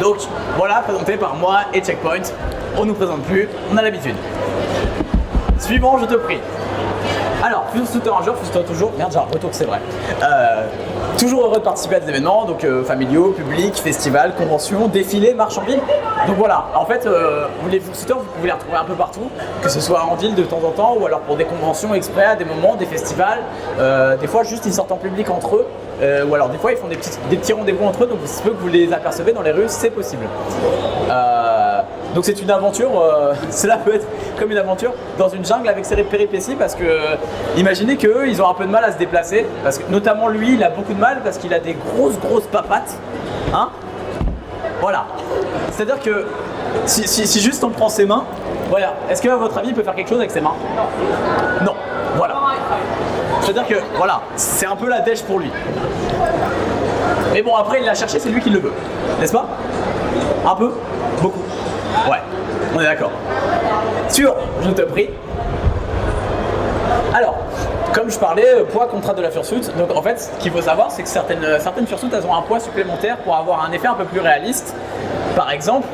Donc voilà, présenté par moi et Checkpoint. On ne nous présente plus, on a l'habitude. Suivant, je te prie. Alors, Fursuiter un jour, Fursuiter toujours. Merde, j'ai un retour, c'est vrai. Toujours heureux de participer à des événements, donc familiaux, publics, festivals, conventions, défilés, marches en ville. Donc voilà, en fait, les Fursuiters, vous pouvez les retrouver un peu partout, que ce soit en ville de temps en temps, ou alors pour des conventions exprès à des moments, des festivals. Des fois, juste ils sortent en public entre eux, ou alors des fois ils font des petits rendez-vous entre eux, donc il se peut que vous les apercevez dans les rues, c'est possible. Donc c'est une aventure, cela peut être comme une aventure dans une jungle avec ses péripéties, parce que imaginez qu'eux ils ont un peu de mal à se déplacer, parce que notamment lui il a beaucoup de mal parce qu'il a des grosses papates, hein. Voilà, c'est-à-dire que si juste on prend ses mains, voilà, est-ce qu'à votre avis il peut faire quelque chose avec ses mains? Non, voilà. C'est-à-dire que voilà, c'est un peu la dèche pour lui. Mais bon, après il l'a cherché, c'est lui qui le veut, n'est-ce pas? Un peu? Beaucoup? Ouais, on est d'accord. Sûr, je te prie. Alors, comme je parlais, poids contrainte de la fursuit, donc en fait, ce qu'il faut savoir, c'est que certaines fursuits, elles ont un poids supplémentaire pour avoir un effet un peu plus réaliste. Par exemple,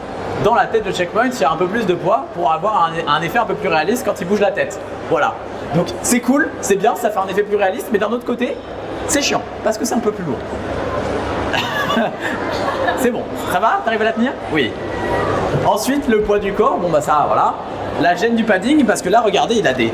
dans la tête de Checkpoint, il y a un peu plus de poids pour avoir un effet un peu plus réaliste quand il bouge la tête. Voilà. Donc c'est cool, c'est bien, ça fait un effet plus réaliste, mais d'un autre côté, c'est chiant, parce que c'est un peu plus lourd. C'est bon, ça va? T'arrives à la tenir? Oui. Ensuite, le poids du corps, bon bah ça, voilà. La gêne du padding, parce que là, regardez, il a des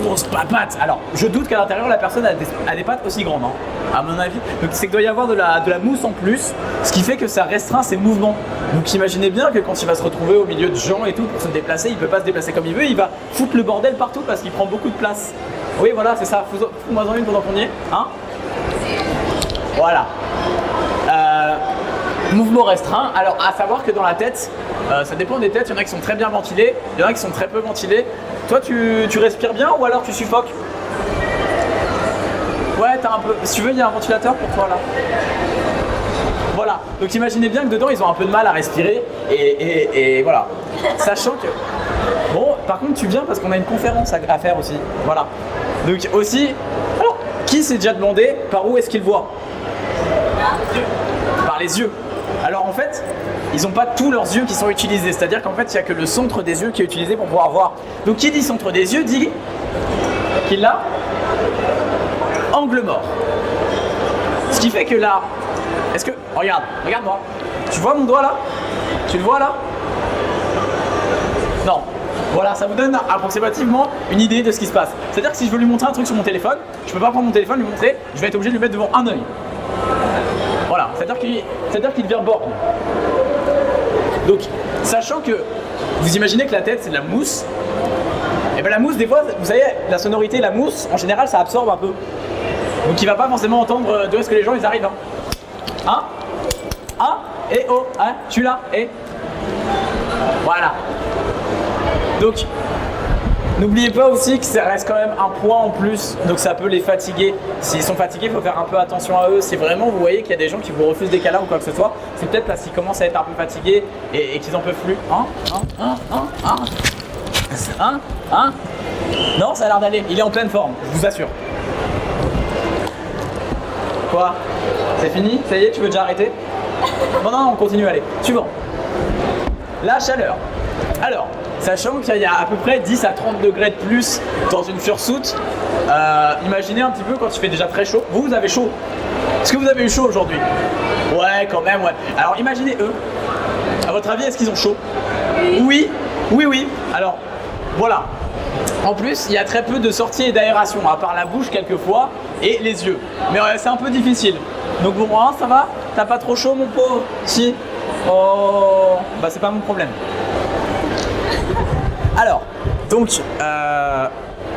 grosses papates. Alors, je doute qu'à l'intérieur, la personne a des pattes aussi grandes, hein, à mon avis. Donc, c'est qu'il doit y avoir de la mousse en plus, ce qui fait que ça restreint ses mouvements. Donc, imaginez bien que quand il va se retrouver au milieu de gens et tout, pour se déplacer, il ne peut pas se déplacer comme il veut, il va foutre le bordel partout parce qu'il prend beaucoup de place. Oui, voilà, c'est ça. Fous-moi en une pendant qu'on y est, hein. Voilà. Mouvement restreint. Alors, à savoir que dans la tête, ça dépend des têtes. Il y en a qui sont très bien ventilées, il y en a qui sont très peu ventilées. Toi, tu respires bien ou alors tu suffoques? Ouais, t'as un peu. Si tu veux, il y a un ventilateur pour toi là. Voilà. Donc, imaginez bien que dedans, ils ont un peu de mal à respirer et voilà. Sachant que. Bon, par contre, tu viens parce qu'on a une conférence à faire aussi. Voilà. Donc, aussi. Alors, qui s'est déjà demandé par où est-ce qu'il voit? Par les yeux. Alors en fait, ils n'ont pas tous leurs yeux qui sont utilisés, c'est-à-dire qu'en fait, il n'y a que le centre des yeux qui est utilisé pour pouvoir voir. Donc qui dit centre des yeux dit qu'il a angle mort. Ce qui fait que là, est-ce que... regarde-moi. Tu vois mon doigt là? Tu le vois là? Non. Voilà, ça vous donne approximativement une idée de ce qui se passe. C'est-à-dire que si je veux lui montrer un truc sur mon téléphone, je peux pas prendre mon téléphone, lui montrer, je vais être obligé de lui mettre devant un œil. Voilà, c'est-à-dire qu'il devient borgne. Donc, sachant que vous imaginez que la tête c'est de la mousse, et bien la mousse, des fois, vous savez, la sonorité, la mousse, en général, ça absorbe un peu. Donc il va pas forcément entendre d'où est-ce que les gens ils arrivent. Hein? Hein? Et oh, hein? Tu là? Et voilà. Donc, n'oubliez pas aussi que ça reste quand même un poids en plus, donc ça peut les fatiguer. S'ils sont fatigués, il faut faire un peu attention à eux. Si vraiment vous voyez qu'il y a des gens qui vous refusent des câlins ou quoi que ce soit, c'est peut-être parce qu'ils commencent à être un peu fatigués et qu'ils en peuvent plus. Non, ça a l'air d'aller. Il est en pleine forme, je vous assure. Quoi? C'est fini? Ça y est, tu veux déjà arrêter? Non, on continue, allez. Suivant. La chaleur. Alors, sachant qu'il y a à peu près 10 à 30 degrés de plus dans une fursuit, imaginez un petit peu quand il fait déjà très chaud. Vous avez chaud. Est-ce que vous avez eu chaud aujourd'hui? Ouais, quand même, ouais. Alors imaginez eux. À votre avis, est-ce qu'ils ont chaud? Oui. Alors, voilà. En plus, il y a très peu de sorties et d'aération, à part la bouche quelquefois et les yeux. Mais c'est un peu difficile. Donc bon, hein, ça va? T'as pas trop chaud, mon pauvre? Si? Oh, bah c'est pas mon problème. Alors, donc,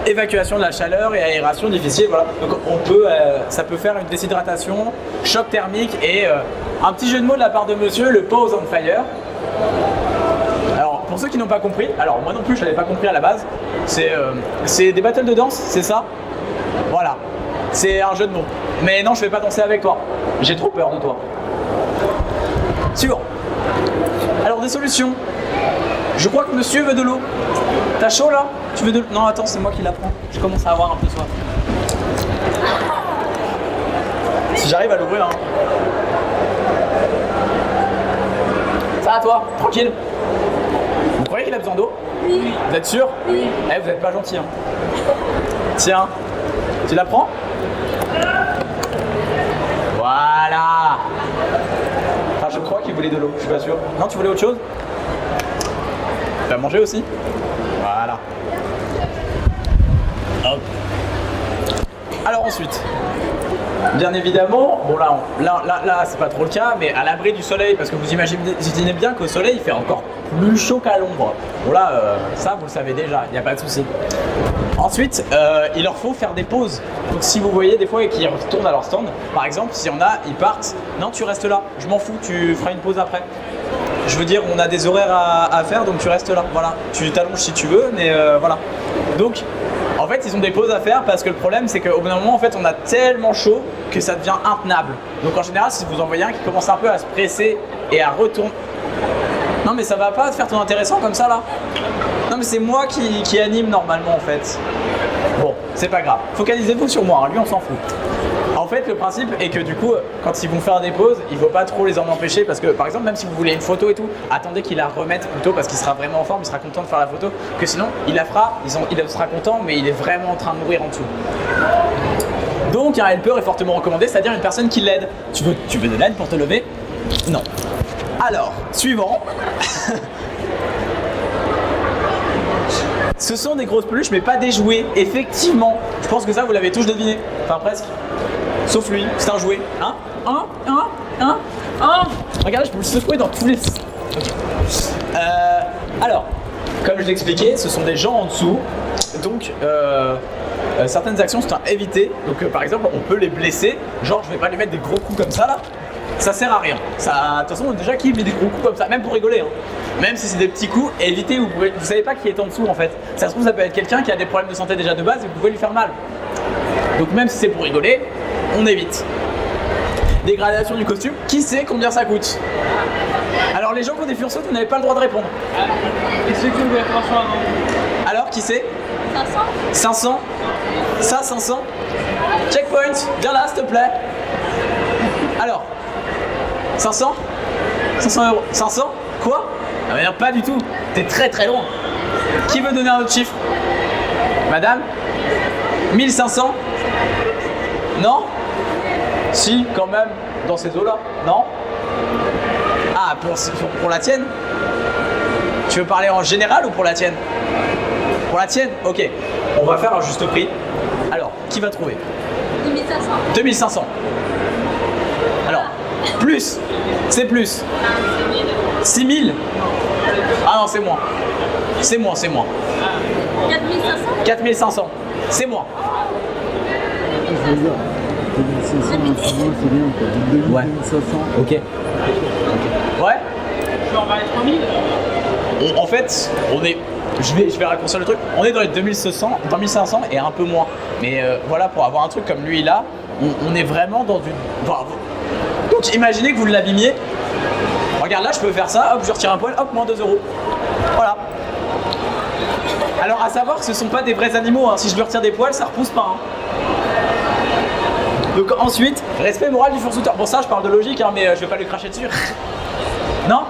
évacuation de la chaleur et aération difficile, voilà. Donc ça peut faire une déshydratation, choc thermique et un petit jeu de mots de la part de monsieur, le pose on fire. Alors, pour ceux qui n'ont pas compris, alors moi non plus je n'avais pas compris à la base, c'est des battles de danse, c'est ça? Voilà, c'est un jeu de mots. Mais non, je vais pas danser avec toi, j'ai trop peur de toi. Suivant. Alors, des solutions. Je crois que monsieur veut de l'eau. T'as chaud là? Tu veux de l'eau? Non, attends, c'est moi qui la prends. Je commence à avoir un peu soif. Si j'arrive à l'ouvrir, hein. Ça va toi? Tranquille? Vous croyez qu'il a besoin d'eau? Oui. Vous êtes sûr? Oui. Eh, vous êtes pas gentil. Hein. Tiens, tu la prends? Voilà. Enfin, je crois qu'il voulait de l'eau, je suis pas sûr. Non, tu voulais autre chose? Tu as mangé aussi? Voilà. Hop. Alors ensuite, bien évidemment, bon là c'est pas trop le cas, mais à l'abri du soleil, parce que vous imaginez bien qu'au soleil il fait encore plus chaud qu'à l'ombre. Bon là, ça vous le savez déjà, il n'y a pas de souci. Ensuite, il leur faut faire des pauses. Donc si vous voyez des fois qu'ils retournent à leur stand, par exemple, si on a, ils partent, non tu restes là, je m'en fous, tu feras une pause après. Je veux dire, on a des horaires à faire, donc tu restes là. Voilà, tu t'allonges si tu veux, mais voilà. Donc, en fait, ils ont des pauses à faire parce que le problème, c'est qu'au bout d'un moment, en fait, on a tellement chaud que ça devient intenable. Donc, en général, si vous en voyez un qui commence un peu à se presser et à retourner. Non, mais ça va pas te faire ton intéressant comme ça là. Non, mais c'est moi qui anime normalement en fait. Bon, c'est pas grave. Focalisez-vous sur moi, hein. Lui, on s'en fout. En fait, le principe est que du coup, quand ils vont faire des pauses, il ne faut pas trop les en empêcher parce que, par exemple, même si vous voulez une photo et tout, attendez qu'il la remette plutôt parce qu'il sera vraiment en forme, il sera content de faire la photo, que sinon, il la fera, il sera content, mais il est vraiment en train de mourir en dessous. Donc, un helper est fortement recommandé, c'est-à-dire une personne qui l'aide. Tu veux de l'aide pour te lever? Non. Alors, suivant. Ce sont des grosses peluches, mais pas des jouets. Effectivement, je pense que ça, vous l'avez tous deviné. Enfin, presque. Sauf lui, c'est un jouet. Hein? Regardez, je peux le secouer dans tous les... Okay. Alors, comme je l'expliquais, ce sont des gens en dessous. Donc, certaines actions sont à éviter. Donc, par exemple, on peut les blesser. Genre, je vais pas lui mettre des gros coups comme ça, là. Ça sert à rien. Ça, de toute façon, déjà, qui met des gros coups comme ça? Même pour rigoler. Hein. Même si c'est des petits coups, évitez. Vous savez pas qui est en dessous, en fait. Ça se trouve, ça peut être quelqu'un qui a des problèmes de santé déjà de base et vous pouvez lui faire mal. Donc, même si c'est pour rigoler, on évite. Dégradation du costume. Qui sait combien ça coûte? Alors, les gens qui ont des fursautes, vous n'avez pas le droit de répondre. Qu'est-ce que vous voulez faire avant? Alors, qui sait? 500. 500. Ça, 500. Checkpoint, viens là, s'il te plaît. Alors, 500? 500 euros. 500? Quoi? Ah mais non, pas du tout. T'es très très loin. Qui veut donner un autre chiffre? Madame? 1500? Non? Si, quand même, dans ces eaux-là. Non? Ah, pour la tienne? Tu veux parler en général ou pour la tienne? Pour la tienne? Ok. On va faire un juste prix. Alors, qui va trouver? 2500. 2500. Alors, plus. C'est plus. 6000. Ah non, c'est moins. C'est moins, c'est moins. 4500. 4500. C'est moins. Je veux dire, 2500, c'est bien quoi. Ouais. 2500. Ok. Ouais. Je peux en parler 3000? En fait, on est. Je vais raccourcir le truc. On est dans les 2500 et un peu moins. Mais voilà, pour avoir un truc comme lui là, on est vraiment dans une. Enfin, donc imaginez que vous l'abîmiez. Regarde là, je peux faire ça, hop, je retire un poil, hop, moins 2 euros. Voilà. Alors à savoir que ce sont pas des vrais animaux, hein. Si je lui retire des poils, ça repousse pas. Hein. Donc ensuite, respect moral du fursuiteur. Bon ça, je parle de logique, hein, mais je vais pas lui cracher dessus. Non?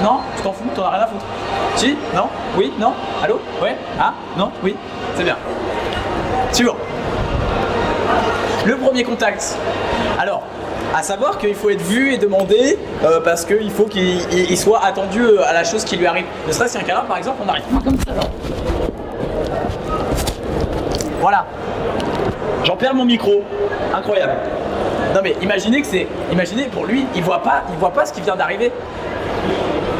Non? Tu t'en fous? T'en as rien à foutre? Si? Non? Oui? Non? Allô? Ouais? Ah? Non? Oui? C'est bien. Suivant. Le premier contact. Alors, à savoir qu'il faut être vu et demandé parce qu'il faut qu'il soit attendu à la chose qui lui arrive. Ne serait-ce qu'un câlin, par exemple, on n'arrive pas comme ça. Là. Voilà. J'en perds mon micro. Incroyable. Non mais imaginez que c'est. Imaginez pour lui, il voit pas ce qui vient d'arriver.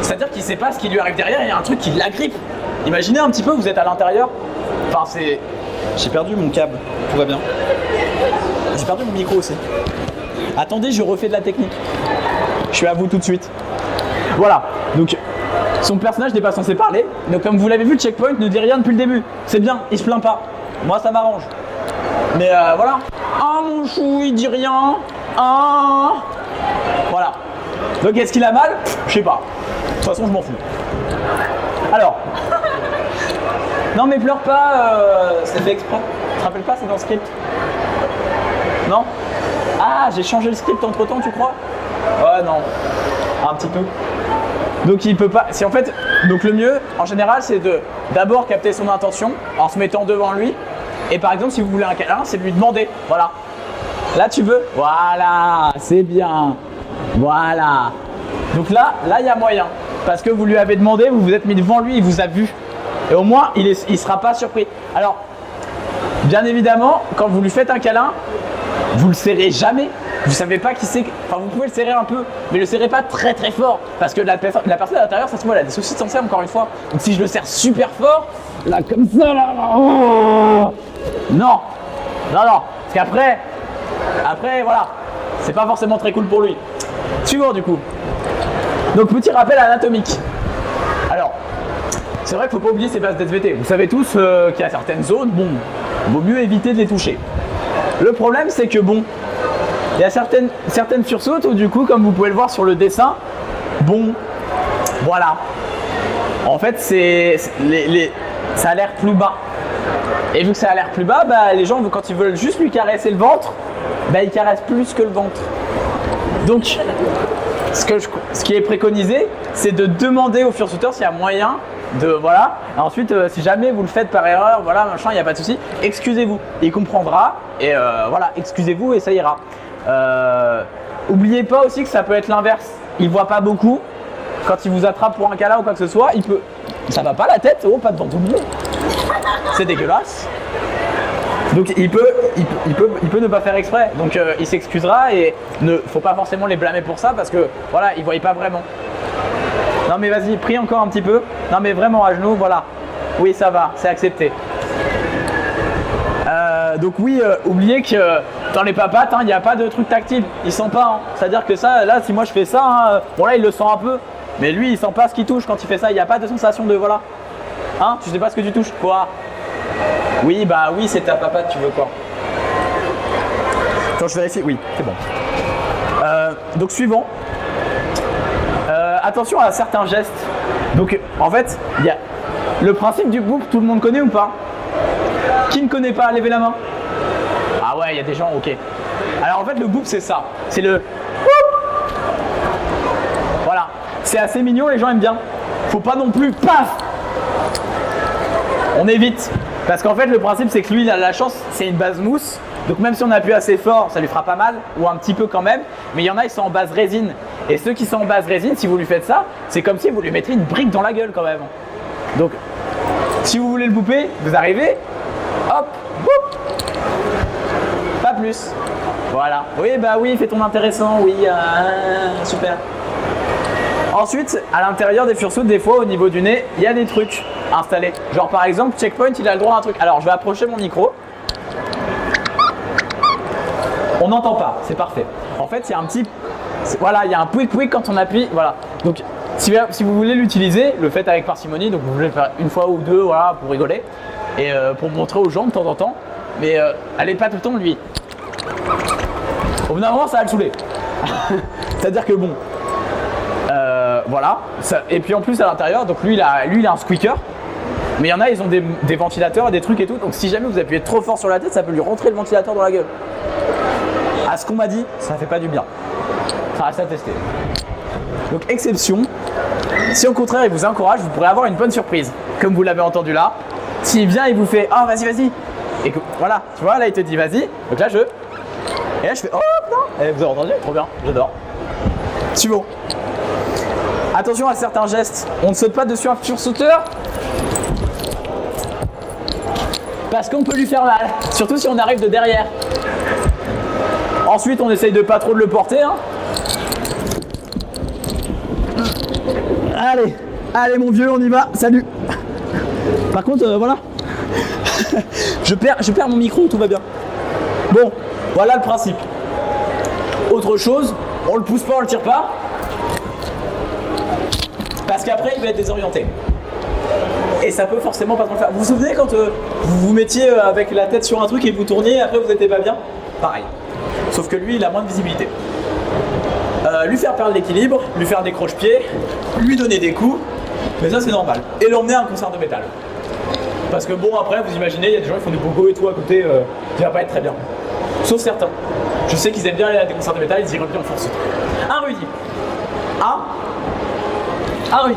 C'est-à-dire qu'il sait pas ce qui lui arrive derrière, il y a un truc qui l'agrippe. Imaginez un petit peu, vous êtes à l'intérieur. Enfin c'est. J'ai perdu mon câble. Tout va bien. J'ai perdu mon micro aussi. Attendez, je refais de la technique. Je suis à vous tout de suite. Voilà. Donc son personnage n'est pas censé parler. Donc comme vous l'avez vu, le checkpoint ne dit rien depuis le début. C'est bien, il se plaint pas. Moi ça m'arrange. Mais voilà. Ah mon chou, il dit rien. Ah. Voilà. Donc est-ce qu'il a mal? Je sais pas. De toute façon, je m'en fous. Alors. Non mais pleure pas, c'est fait exprès. Tu te rappelles pas, c'est dans le script? Non? Ah, j'ai changé le script entre temps, tu crois? Ouais, non. Un petit peu. Donc il peut pas. Si en fait, donc le mieux en général c'est de d'abord capter son intention en se mettant devant lui. Et par exemple si vous voulez un câlin, c'est de lui demander. Voilà. Là tu veux. Voilà, c'est bien. Voilà. Donc là il y a moyen. Parce que vous lui avez demandé, vous vous êtes mis devant lui, il vous a vu. Et au moins il sera pas surpris. Alors, bien évidemment, quand vous lui faites un câlin, vous le serrez jamais. Vous savez pas qui c'est. Enfin, vous pouvez le serrer un peu, mais le serrez pas très très fort. Parce que la personne à l'intérieur, ça se voit, elle a des soucis de santé encore une fois. Donc si je le serre super fort, là comme ça, là. Oh non. Parce qu'après, voilà. C'est pas forcément très cool pour lui. Suivant du coup. Donc petit rappel anatomique. Alors, c'est vrai qu'il ne faut pas oublier ces bases d'SVT. Vous savez tous qu'il y a certaines zones, bon, il vaut mieux éviter de les toucher. Le problème, c'est que bon, il y a certaines sursautes où du coup, comme vous pouvez le voir sur le dessin, bon, voilà. En fait, ça a l'air plus bas. Et vu que ça a l'air plus bas, bah, les gens, quand ils veulent juste lui caresser le ventre, bah, ils caressent plus que le ventre. Donc, ce qui est préconisé, c'est de demander au fursuteur s'il y a moyen de, voilà. Et ensuite, si jamais vous le faites par erreur, voilà, machin, il n'y a pas de souci, excusez-vous. Il comprendra et voilà, excusez-vous et ça ira. Oubliez pas aussi que ça peut être l'inverse. Il voit pas beaucoup. Quand il vous attrape pour un câlin ou quoi que ce soit, il peut. Ça va pas la tête, oh, pas devant tout le monde. C'est dégueulasse. Donc il peut ne pas faire exprès. Donc il s'excusera et ne faut pas forcément les blâmer pour ça parce que voilà, ils voyaient pas vraiment. Non mais vas-y, prie encore un petit peu. Non mais vraiment à genoux, voilà. Oui, ça va, c'est accepté. Donc oui, oubliez que dans les papates, il n'y a pas de truc tactile. Il sent pas. C'est-à-dire que ça, là, si moi je fais ça, bon là il le sent un peu. Mais lui, il sent pas ce qu'il touche quand il fait ça. Il n'y a pas de sensation de voilà. Hein, tu sais pas ce que tu touches. Quoi? Oui, bah oui, c'est ta papate, tu veux quoi? Attends, je vérifie. Oui, c'est bon. Donc suivant. Attention à certains gestes. Donc en fait, il y a le principe du boop, tout le monde connaît ou pas? Qui ne connaît pas? Levez la main. Ah ouais, il y a des gens, ok. Alors en fait, le boop, c'est ça. C'est le boop. Voilà. C'est assez mignon, les gens aiment bien. Faut pas non plus, paf! On évite. Parce qu'en fait, le principe, c'est que lui, il a la chance, c'est une base mousse. Donc même si on appuie assez fort, ça lui fera pas mal, ou un petit peu quand même. Mais il y en a, ils sont en base résine. Et ceux qui sont en base résine, si vous lui faites ça, c'est comme si vous lui mettriez une brique dans la gueule quand même. Donc, si vous voulez le bouper, vous arrivez, hop, boop. Pas plus. Voilà. Oui, bah oui, fais ton intéressant, oui, super. Ensuite, à l'intérieur des fursuits, des fois, au niveau du nez, il y a des trucs installés. Genre par exemple, Checkpoint, il a le droit à un truc. Alors, je vais approcher mon micro. On n'entend pas, c'est parfait. En fait, il y a un petit... Voilà, il y a un pouic-pouic quand on appuie. Voilà. Donc, si vous voulez l'utiliser, le faites avec parcimonie. Donc, vous voulez le faire une fois ou deux, voilà, pour rigoler. Et pour montrer aux gens de temps en temps. Mais allez pas tout le temps, lui. Au bout d'un moment, ça va le saouler. C'est-à-dire que bon... voilà. Ça, et puis en plus, à l'intérieur, donc lui, il a un squeaker. Mais il y en a, ils ont des ventilateurs et des trucs et tout. Donc si jamais vous appuyez trop fort sur la tête, ça peut lui rentrer le ventilateur dans la gueule. À ce qu'on m'a dit, ça fait pas du bien. Ça reste à tester. Donc exception. Si au contraire il vous encourage, vous pourrez avoir une bonne surprise. Comme vous l'avez entendu là. S'il vient, il vous fait « Oh, vas-y ». Et que, voilà, tu vois, là il te dit « Vas-y ». Donc là Et là je fais « Oh, putain ». Et vous avez entendu? Trop bien, j'adore. Suivant. Attention à certains gestes. On ne saute pas dessus un sursauteur. Parce qu'on peut lui faire mal. Surtout si on arrive de derrière. Ensuite, on essaye de pas trop de le porter. Hein. Allez mon vieux, on y va. Salut. Par contre, voilà. je perds mon micro, tout va bien. Bon, voilà le principe. Autre chose, on le pousse pas, on le tire pas. Parce qu'après, il va être désorienté. Et ça peut forcément pas trop le faire. Vous vous souvenez quand vous vous mettiez avec la tête sur un truc et vous tourniez et après vous n'étiez pas bien? Pareil. Sauf que lui, il a moins de visibilité. Lui faire perdre l'équilibre, lui faire des croche-pieds, lui donner des coups, mais ça c'est normal. Et l'emmener à un concert de métal. Parce que bon, après, vous imaginez, il y a des gens qui font du pogo et tout à côté, qui va pas être très bien. Sauf certains. Je sais qu'ils aiment bien aller à des concerts de métal, ils iraient bien en force. Un Rudy. 1, Ah oui.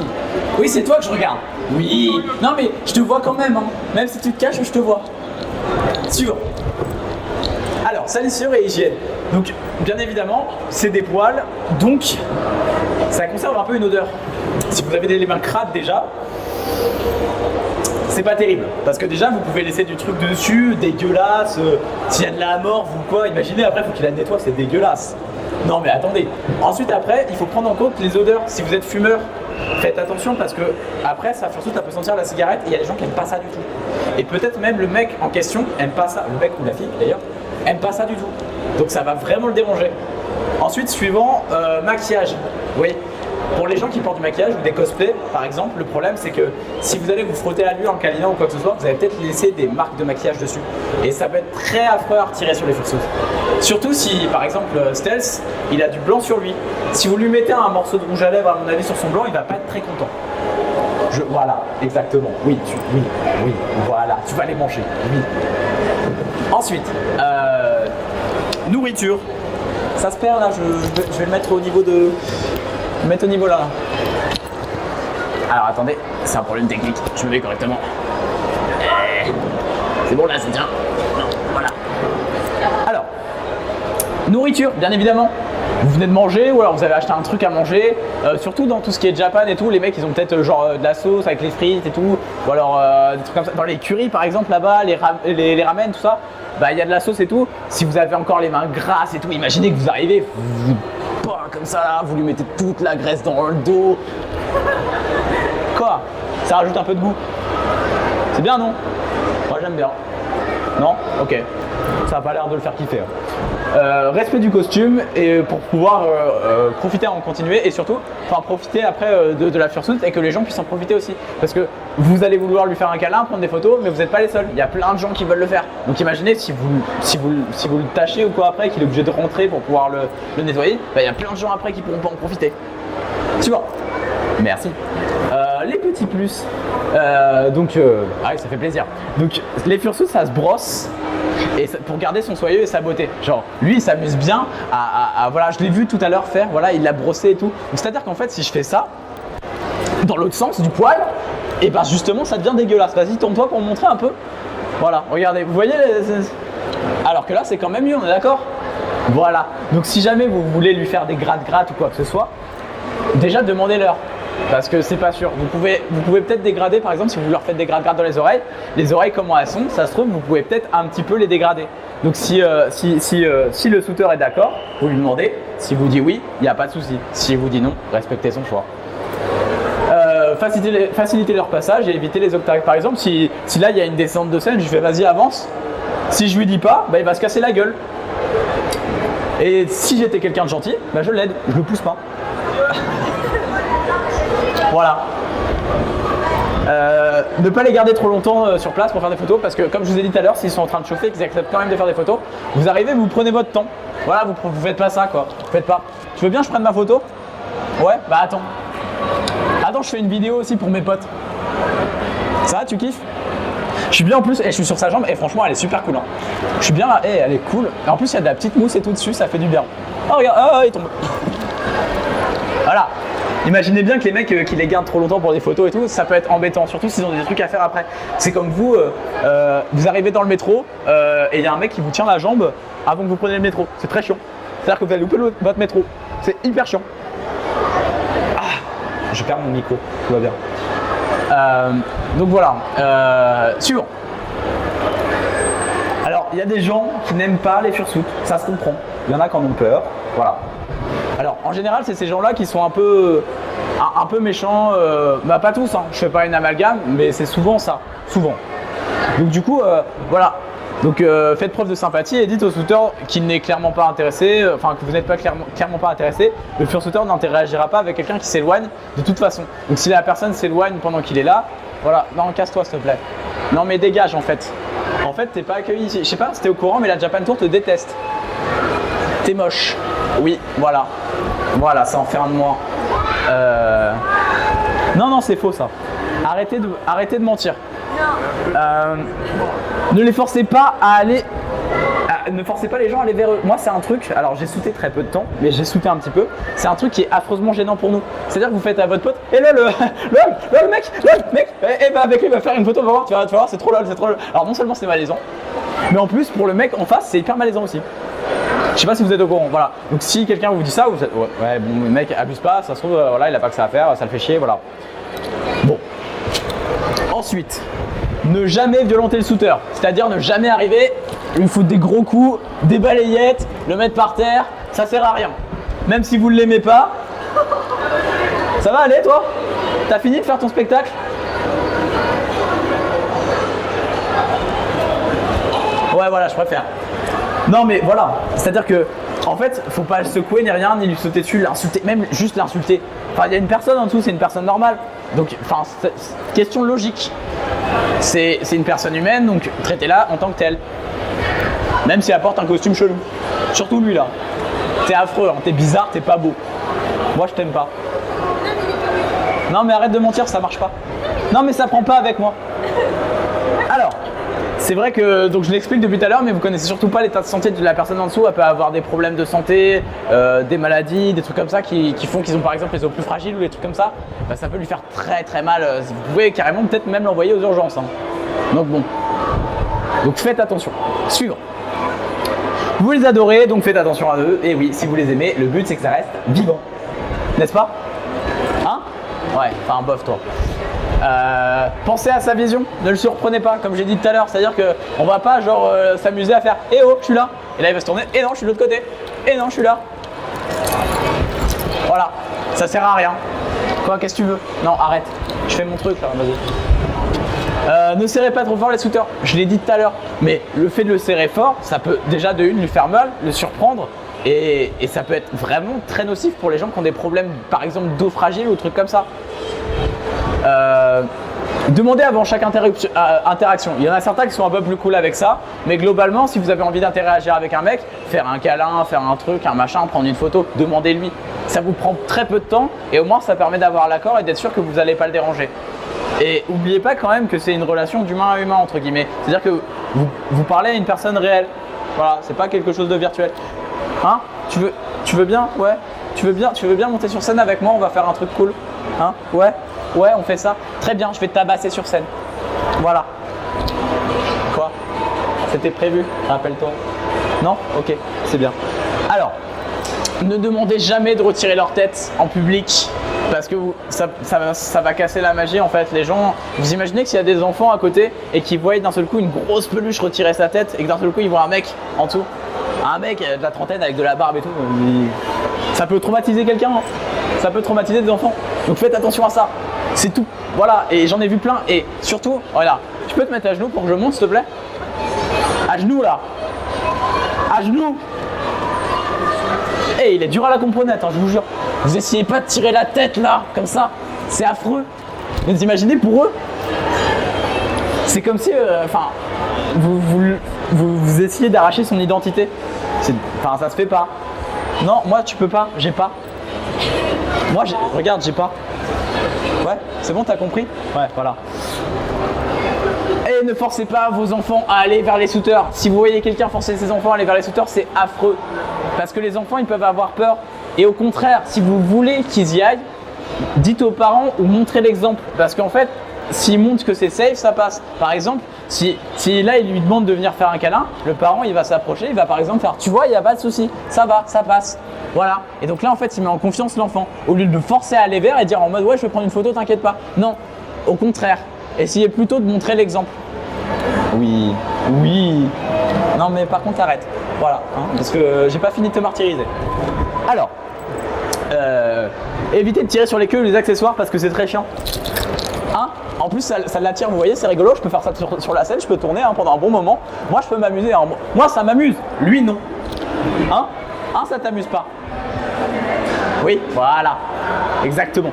Oui, c'est toi que je regarde. Oui. Non mais je te vois quand même, hein. Même si tu te caches, je te vois. Suivant. Alors, salissure et hygiène. Donc, bien évidemment, c'est des poils, donc ça conserve un peu une odeur. Si vous avez les mains crades déjà, c'est pas terrible. Parce que déjà, vous pouvez laisser du truc dessus, dégueulasse. S'il y a de la amorphe ou quoi, imaginez après, il faut qu'il la nettoie, c'est dégueulasse. Non mais attendez. Ensuite, après, il faut prendre en compte les odeurs. Si vous êtes fumeur, faites attention parce que après, ça peut sentir la cigarette et il y a des gens qui n'aiment pas ça du tout. Et peut-être même le mec en question aime pas ça, le mec ou la fille d'ailleurs, aime pas ça du tout. Donc ça va vraiment le déranger. Ensuite, suivant, maquillage. Oui. Pour les gens qui portent du maquillage ou des cosplays, par exemple, le problème c'est que si vous allez vous frotter à lui en câlinant ou quoi que ce soit, vous allez peut-être laisser des marques de maquillage dessus. Et ça peut être très affreux à retirer sur les fursuits. Surtout si, par exemple, Stealth, il a du blanc sur lui. Si vous lui mettez un morceau de rouge à lèvres, à mon avis, sur son blanc, il va pas être très content. Voilà, exactement. Oui, voilà, tu vas les manger. Oui. Ensuite, nourriture. Ça se perd là, je vais le mettre au niveau de... Mettre au niveau là. Alors attendez, c'est un problème technique, je me mets correctement. C'est bon là, c'est bien. Non, voilà. Alors, nourriture, bien évidemment. Vous venez de manger ou alors vous avez acheté un truc à manger, surtout dans tout ce qui est Japan et tout, les mecs ils ont peut-être genre de la sauce avec les frites et tout, ou alors des trucs comme ça. Dans les currys par exemple là-bas, les ramen, tout ça, bah il y a de la sauce et tout. Si vous avez encore les mains grasses et tout, imaginez que vous arrivez, comme ça là, vous lui mettez toute la graisse dans le dos. Quoi? Ça rajoute un peu de goût. C'est bien non? Moi j'aime bien. Non? Ok. Ça n'a pas l'air de le faire kiffer. Respect du costume et pour pouvoir profiter en continuer et surtout profiter après de la fursuit et que les gens puissent en profiter aussi. Parce que vous allez vouloir lui faire un câlin, prendre des photos, mais vous n'êtes pas les seuls. Il y a plein de gens qui veulent le faire. Donc imaginez si vous le tâchez ou quoi après, qu'il est obligé de rentrer pour pouvoir le nettoyer, bah, il y a plein de gens après qui pourront pas en profiter. Suivant. Merci. Les petits plus. Ah oui, ça fait plaisir. Donc les fursuits, ça se brosse. Et pour garder son soyeux et sa beauté. Genre, lui il s'amuse bien voilà, je l'ai vu tout à l'heure faire, voilà, il l'a brossé et tout. C'est-à-dire qu'en fait, si je fais ça, dans l'autre sens du poil, et ben justement ça devient dégueulasse. Vas-y, tourne-toi pour me montrer un peu. Voilà, regardez, vous voyez alors que là, c'est quand même mieux, on est d'accord? Voilà. Donc si jamais vous voulez lui faire des gratte-gratte ou quoi que ce soit, déjà demandez-leur. Parce que c'est pas sûr. Vous pouvez peut-être dégrader, par exemple, si vous leur faites des gratte-gratte dans les oreilles comment elles sont, ça se trouve, vous pouvez peut-être un petit peu les dégrader. Donc si le shooter est d'accord, vous lui demandez. Si vous dit oui, il n'y a pas de souci. Si vous dit non, respectez son choix. Faciliter leur passage et éviter les obstacles. Par exemple, si là il y a une descente de scène, je fais vas-y avance. Si je lui dis pas, bah, il va se casser la gueule. Et si j'étais quelqu'un de gentil, bah, je l'aide, je le pousse pas. Voilà. Ne pas les garder trop longtemps sur place pour faire des photos parce que comme je vous ai dit tout à l'heure, s'ils sont en train de chauffer et qu'ils acceptent quand même de faire des photos, vous arrivez, vous prenez votre temps. Voilà, vous faites pas ça quoi. Vous faites pas. Tu veux bien que je prenne ma photo? Ouais, bah attends. Attends, je fais une vidéo aussi pour mes potes. Ça va, tu kiffes? Je suis bien en plus, et je suis sur sa jambe et franchement elle est super cool. Hein. Je suis bien là, elle est cool. Et en plus il y a de la petite mousse et tout dessus, ça fait du bien. Oh regarde, oh il tombe. Voilà. Imaginez bien que les mecs qui les gardent trop longtemps pour des photos et tout, ça peut être embêtant, surtout s'ils ont des trucs à faire après. C'est comme vous, vous arrivez dans le métro et il y a un mec qui vous tient la jambe avant que vous preniez le métro. C'est très chiant. C'est-à-dire que vous allez louper votre métro. C'est hyper chiant. Ah, je perds mon micro, tout va bien. Donc voilà. Suivant. Alors, il y a des gens qui n'aiment pas les fursuits, ça se comprend. Il y en a qui en ont peur, voilà. Alors, en général, c'est ces gens-là qui sont un peu méchants, bah pas tous, hein. Je fais pas une amalgame, mais c'est souvent ça, souvent. Donc du coup, voilà. Donc faites preuve de sympathie et dites au shooter qu'il n'est clairement pas intéressé, enfin que vous n'êtes pas clairement pas intéressé. Le shooter n'interagira pas avec quelqu'un qui s'éloigne de toute façon. Donc si la personne s'éloigne pendant qu'il est là, voilà, non, casse-toi s'il te plaît. Non mais dégage en fait. En fait, t'es pas accueilli ici. Je sais pas si t'es au courant, mais la Japan Tour te déteste. T'es moche. Oui, voilà. Voilà, ça en fait un de moi. Non, c'est faux ça. Arrêtez de mentir. Ne les forcez pas à aller ne forcez pas les gens à aller vers eux. Moi, c'est un truc, alors j'ai sauté très peu de temps, mais j'ai sauté un petit peu. C'est un truc qui est affreusement gênant pour nous. C'est-à-dire que vous faites à votre pote, et là, le mec, et bah avec lui, il va faire une photo, va voir, tu vas voir, c'est trop lol, c'est trop lol. Alors non seulement c'est malaisant, mais en plus, pour le mec en face, c'est hyper malaisant aussi. Je sais pas si vous êtes au courant, voilà. Donc si quelqu'un vous dit ça, vous êtes, ouais, bon, le mec abuse pas, ça se trouve, voilà, il a pas que ça à faire, ça le fait chier, voilà. Bon. Ensuite, ne jamais violenter le shooter, c'est-à-dire ne jamais arriver, lui foutre des gros coups, des balayettes, le mettre par terre, ça sert à rien. Même si vous ne l'aimez pas. Ça va aller toi? T'as fini de faire ton spectacle? Ouais voilà, je préfère. Non mais voilà, c'est-à-dire que en fait, faut pas le secouer ni rien, ni lui sauter dessus, l'insulter, même juste l'insulter. Enfin, il y a une personne en dessous, c'est une personne normale. Donc, enfin, question logique. C'est une personne humaine, donc traitez-la en tant que telle. Même si elle porte un costume chelou. Surtout lui là. T'es affreux, hein, t'es bizarre, t'es pas beau. Moi je t'aime pas. Non mais arrête de mentir, ça marche pas. Non mais ça prend pas avec moi. Alors, c'est vrai que, donc je l'explique depuis tout à l'heure, mais vous connaissez surtout pas l'état de santé de la personne en dessous. Elle peut avoir des problèmes de santé, des maladies, des trucs comme ça qui font qu'ils ont par exemple les os plus fragiles ou des trucs comme ça. Bah, ça peut lui faire très très mal. Vous pouvez carrément peut-être même l'envoyer aux urgences. Hein. Donc bon. Donc faites attention. Suivant. Vous les adorez, donc faites attention à eux. Et oui, si vous les aimez, le but c'est que ça reste vivant. N'est-ce pas? Hein? Ouais, enfin bof toi. Pensez à sa vision, ne le surprenez pas, comme j'ai dit tout à l'heure, c'est-à-dire qu'on va pas genre s'amuser à faire eh oh, je suis là, et là il va se tourner, et non, je suis de l'autre côté, et non, je suis là. Voilà, ça sert à rien. Quoi, qu'est-ce que tu veux? Non, arrête, je fais mon truc là, vas-y. Ne serrez pas trop fort les shooters, je l'ai dit tout à l'heure, mais le fait de le serrer fort, ça peut déjà de une lui faire mal, le surprendre, et ça peut être vraiment très nocif pour les gens qui ont des problèmes, par exemple d'eau fragile ou trucs comme ça. Demandez avant chaque interaction. Il y en a certains qui sont un peu plus cool avec ça, mais globalement, si vous avez envie d'interagir avec un mec, faire un câlin, faire un truc, un machin, prendre une photo, demandez-lui. Ça vous prend très peu de temps et au moins ça permet d'avoir l'accord et d'être sûr que vous n'allez pas le déranger. Et n'oubliez pas quand même que c'est une relation d'humain à humain entre guillemets. C'est-à-dire que vous parlez à une personne réelle. Voilà, c'est pas quelque chose de virtuel. Hein? Tu veux bien? Ouais. Tu veux bien monter sur scène avec moi? On va faire un truc cool. Hein? Ouais. Ouais, on fait ça. Très bien, je vais te tabasser sur scène. Voilà. Quoi? C'était prévu, rappelle-toi. Non? Ok, c'est bien. Alors, ne demandez jamais de retirer leur tête en public parce que ça va casser la magie en fait. Les gens, vous imaginez que s'il y a des enfants à côté et qu'ils voient d'un seul coup une grosse peluche retirer sa tête et que d'un seul coup ils voient un mec en dessous, un mec de la trentaine avec de la barbe et tout, ça peut traumatiser quelqu'un, hein. Ça peut traumatiser des enfants. Donc faites attention à ça. C'est tout. Voilà, et j'en ai vu plein. Et surtout, voilà, tu peux te mettre à genoux pour que je monte s'il te plaît? À genoux là. À genoux. Eh, il est dur à la comprenette, hein, je vous jure. Vous essayez pas de tirer la tête là, comme ça. C'est affreux. Vous imaginez pour eux? C'est comme si, enfin, vous essayez d'arracher son identité. Enfin, ça se fait pas. Non, moi tu peux pas, j'ai pas. Moi, regarde, j'ai pas. Ouais, c'est bon, t'as compris? Ouais, voilà. Et ne forcez pas vos enfants à aller vers les shooters. Si vous voyez quelqu'un forcer ses enfants à aller vers les shooters, c'est affreux. Parce que les enfants, ils peuvent avoir peur. Et au contraire, si vous voulez qu'ils y aillent, dites aux parents ou montrez l'exemple. Parce qu'en fait, s'ils montrent que c'est safe, ça passe. Par exemple, si là, il lui demande de venir faire un câlin, le parent, il va s'approcher, il va par exemple faire « Tu vois, il n'y a pas de souci, ça va, ça passe. » Voilà. Et donc là, en fait, il met en confiance l'enfant. Au lieu de le forcer à aller vers et dire en mode « Ouais, je vais prendre une photo, t'inquiète pas. » Non, au contraire. Essayez plutôt de montrer l'exemple. Oui, oui. Non, mais par contre, arrête. Voilà, hein, parce que j'ai pas fini de te martyriser. Alors, évitez de tirer sur les queues ou les accessoires parce que c'est très chiant. Hein? En plus, ça l'attire, vous voyez, c'est rigolo, je peux faire ça sur la scène, je peux tourner hein, pendant un bon moment. Moi, je peux m'amuser. Hein. Moi, ça m'amuse. Lui, non. Hein? Hein, ça t'amuse pas? Oui, voilà. Exactement.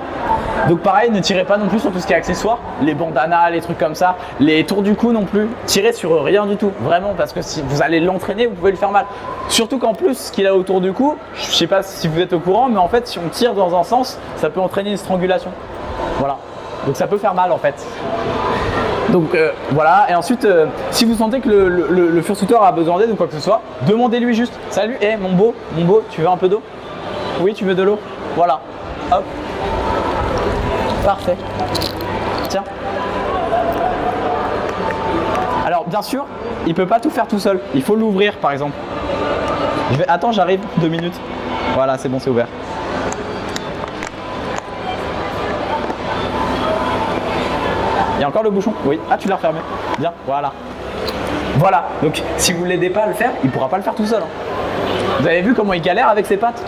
Donc pareil, ne tirez pas non plus sur tout ce qui est accessoires, les bandanas, les trucs comme ça, les tours du cou non plus. Tirez sur rien du tout, vraiment, parce que si vous allez l'entraîner, vous pouvez lui faire mal. Surtout qu'en plus, ce qu'il a autour du cou, je sais pas si vous êtes au courant, mais en fait, si on tire dans un sens, ça peut entraîner une strangulation. Voilà. Donc ça peut faire mal en fait. Donc voilà, et ensuite, si vous sentez que le fursuiter a besoin d'aide ou quoi que ce soit, demandez-lui juste. Salut, mon beau, tu veux un peu d'eau? Oui, tu veux de l'eau? Voilà, hop. Parfait. Tiens. Alors bien sûr, il peut pas tout faire tout seul. Il faut l'ouvrir par exemple. Attends, j'arrive, 2 minutes. Voilà, c'est bon, c'est ouvert. Il y a encore le bouchon? Oui. Ah, tu l'as refermé. Bien, voilà. Voilà, donc si vous ne l'aidez pas à le faire, il ne pourra pas le faire tout seul. Vous avez vu comment il galère avec ses pattes?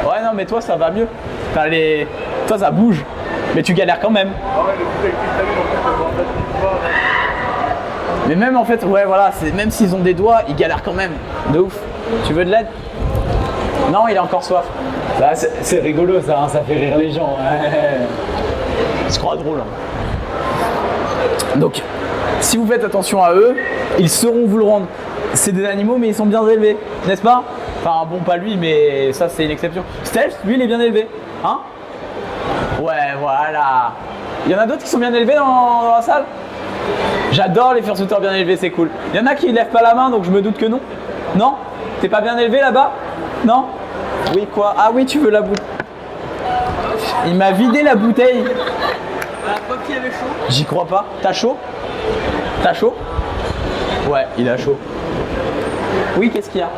Ouais, non, mais toi, ça va mieux. Enfin, toi, ça bouge. Mais tu galères quand même. Mais même en fait, ouais, voilà, même s'ils ont des doigts, ils galèrent quand même. De ouf. Tu veux de l'aide? Non, il a encore soif. Bah, c'est rigolo ça, hein, ça fait rire les gens. Je crois drôle. Donc, si vous faites attention à eux, ils sauront vous le rendre. C'est des animaux, mais ils sont bien élevés, n'est-ce pas? Enfin, bon, pas lui, mais ça, c'est une exception. Stealth, lui, il est bien élevé. Hein? Ouais, voilà. Il y en a d'autres qui sont bien élevés dans la salle? J'adore les fursuiters bien élevés, c'est cool. Il y en a qui lèvent pas la main, donc je me doute que non. Non? T'es pas bien élevé là-bas? Non? Oui, quoi? Ah oui, tu veux la bouteille. Il m'a vidé la bouteille. Qui avait chaud? J'y crois pas. T'as chaud? T'as chaud? Ouais, il a chaud. Oui, qu'est-ce qu'il y a?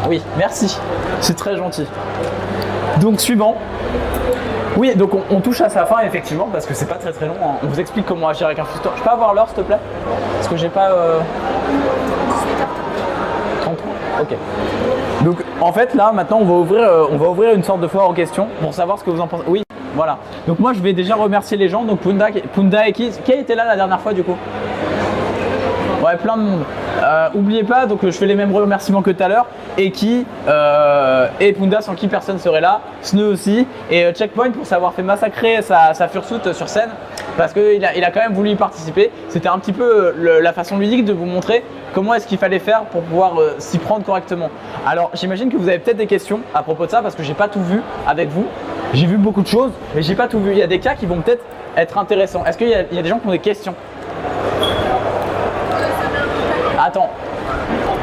Oui, merci. C'est très gentil. Donc, suivant. Oui, donc on touche à sa fin effectivement parce que c'est pas très long. Hein. On vous explique comment agir avec un fursuiter. Je peux avoir l'heure s'il te plaît? Parce que j'ai pas... 33. Ok. Donc en fait là maintenant on va ouvrir une sorte de foire aux questions pour savoir ce que vous en pensez. Oui, voilà. Donc moi je vais déjà remercier les gens. Donc Punda et qui était là la dernière fois du coup? Ouais, plein de monde. Oubliez pas, donc je fais les mêmes remerciements que tout à l'heure. Eki et Punda sans qui personne serait là. Sneu aussi. Et Checkpoint pour s'avoir fait massacrer sa fursuit sur scène. Parce qu'il a quand même voulu y participer. C'était un petit peu la façon ludique de vous montrer comment est-ce qu'il fallait faire pour pouvoir s'y prendre correctement. Alors j'imagine que vous avez peut-être des questions à propos de ça parce que j'ai pas tout vu avec vous. J'ai vu beaucoup de choses, mais j'ai pas tout vu. Il y a des cas qui vont peut-être être intéressants. Est-ce qu'il y a des gens qui ont des questions? Attends,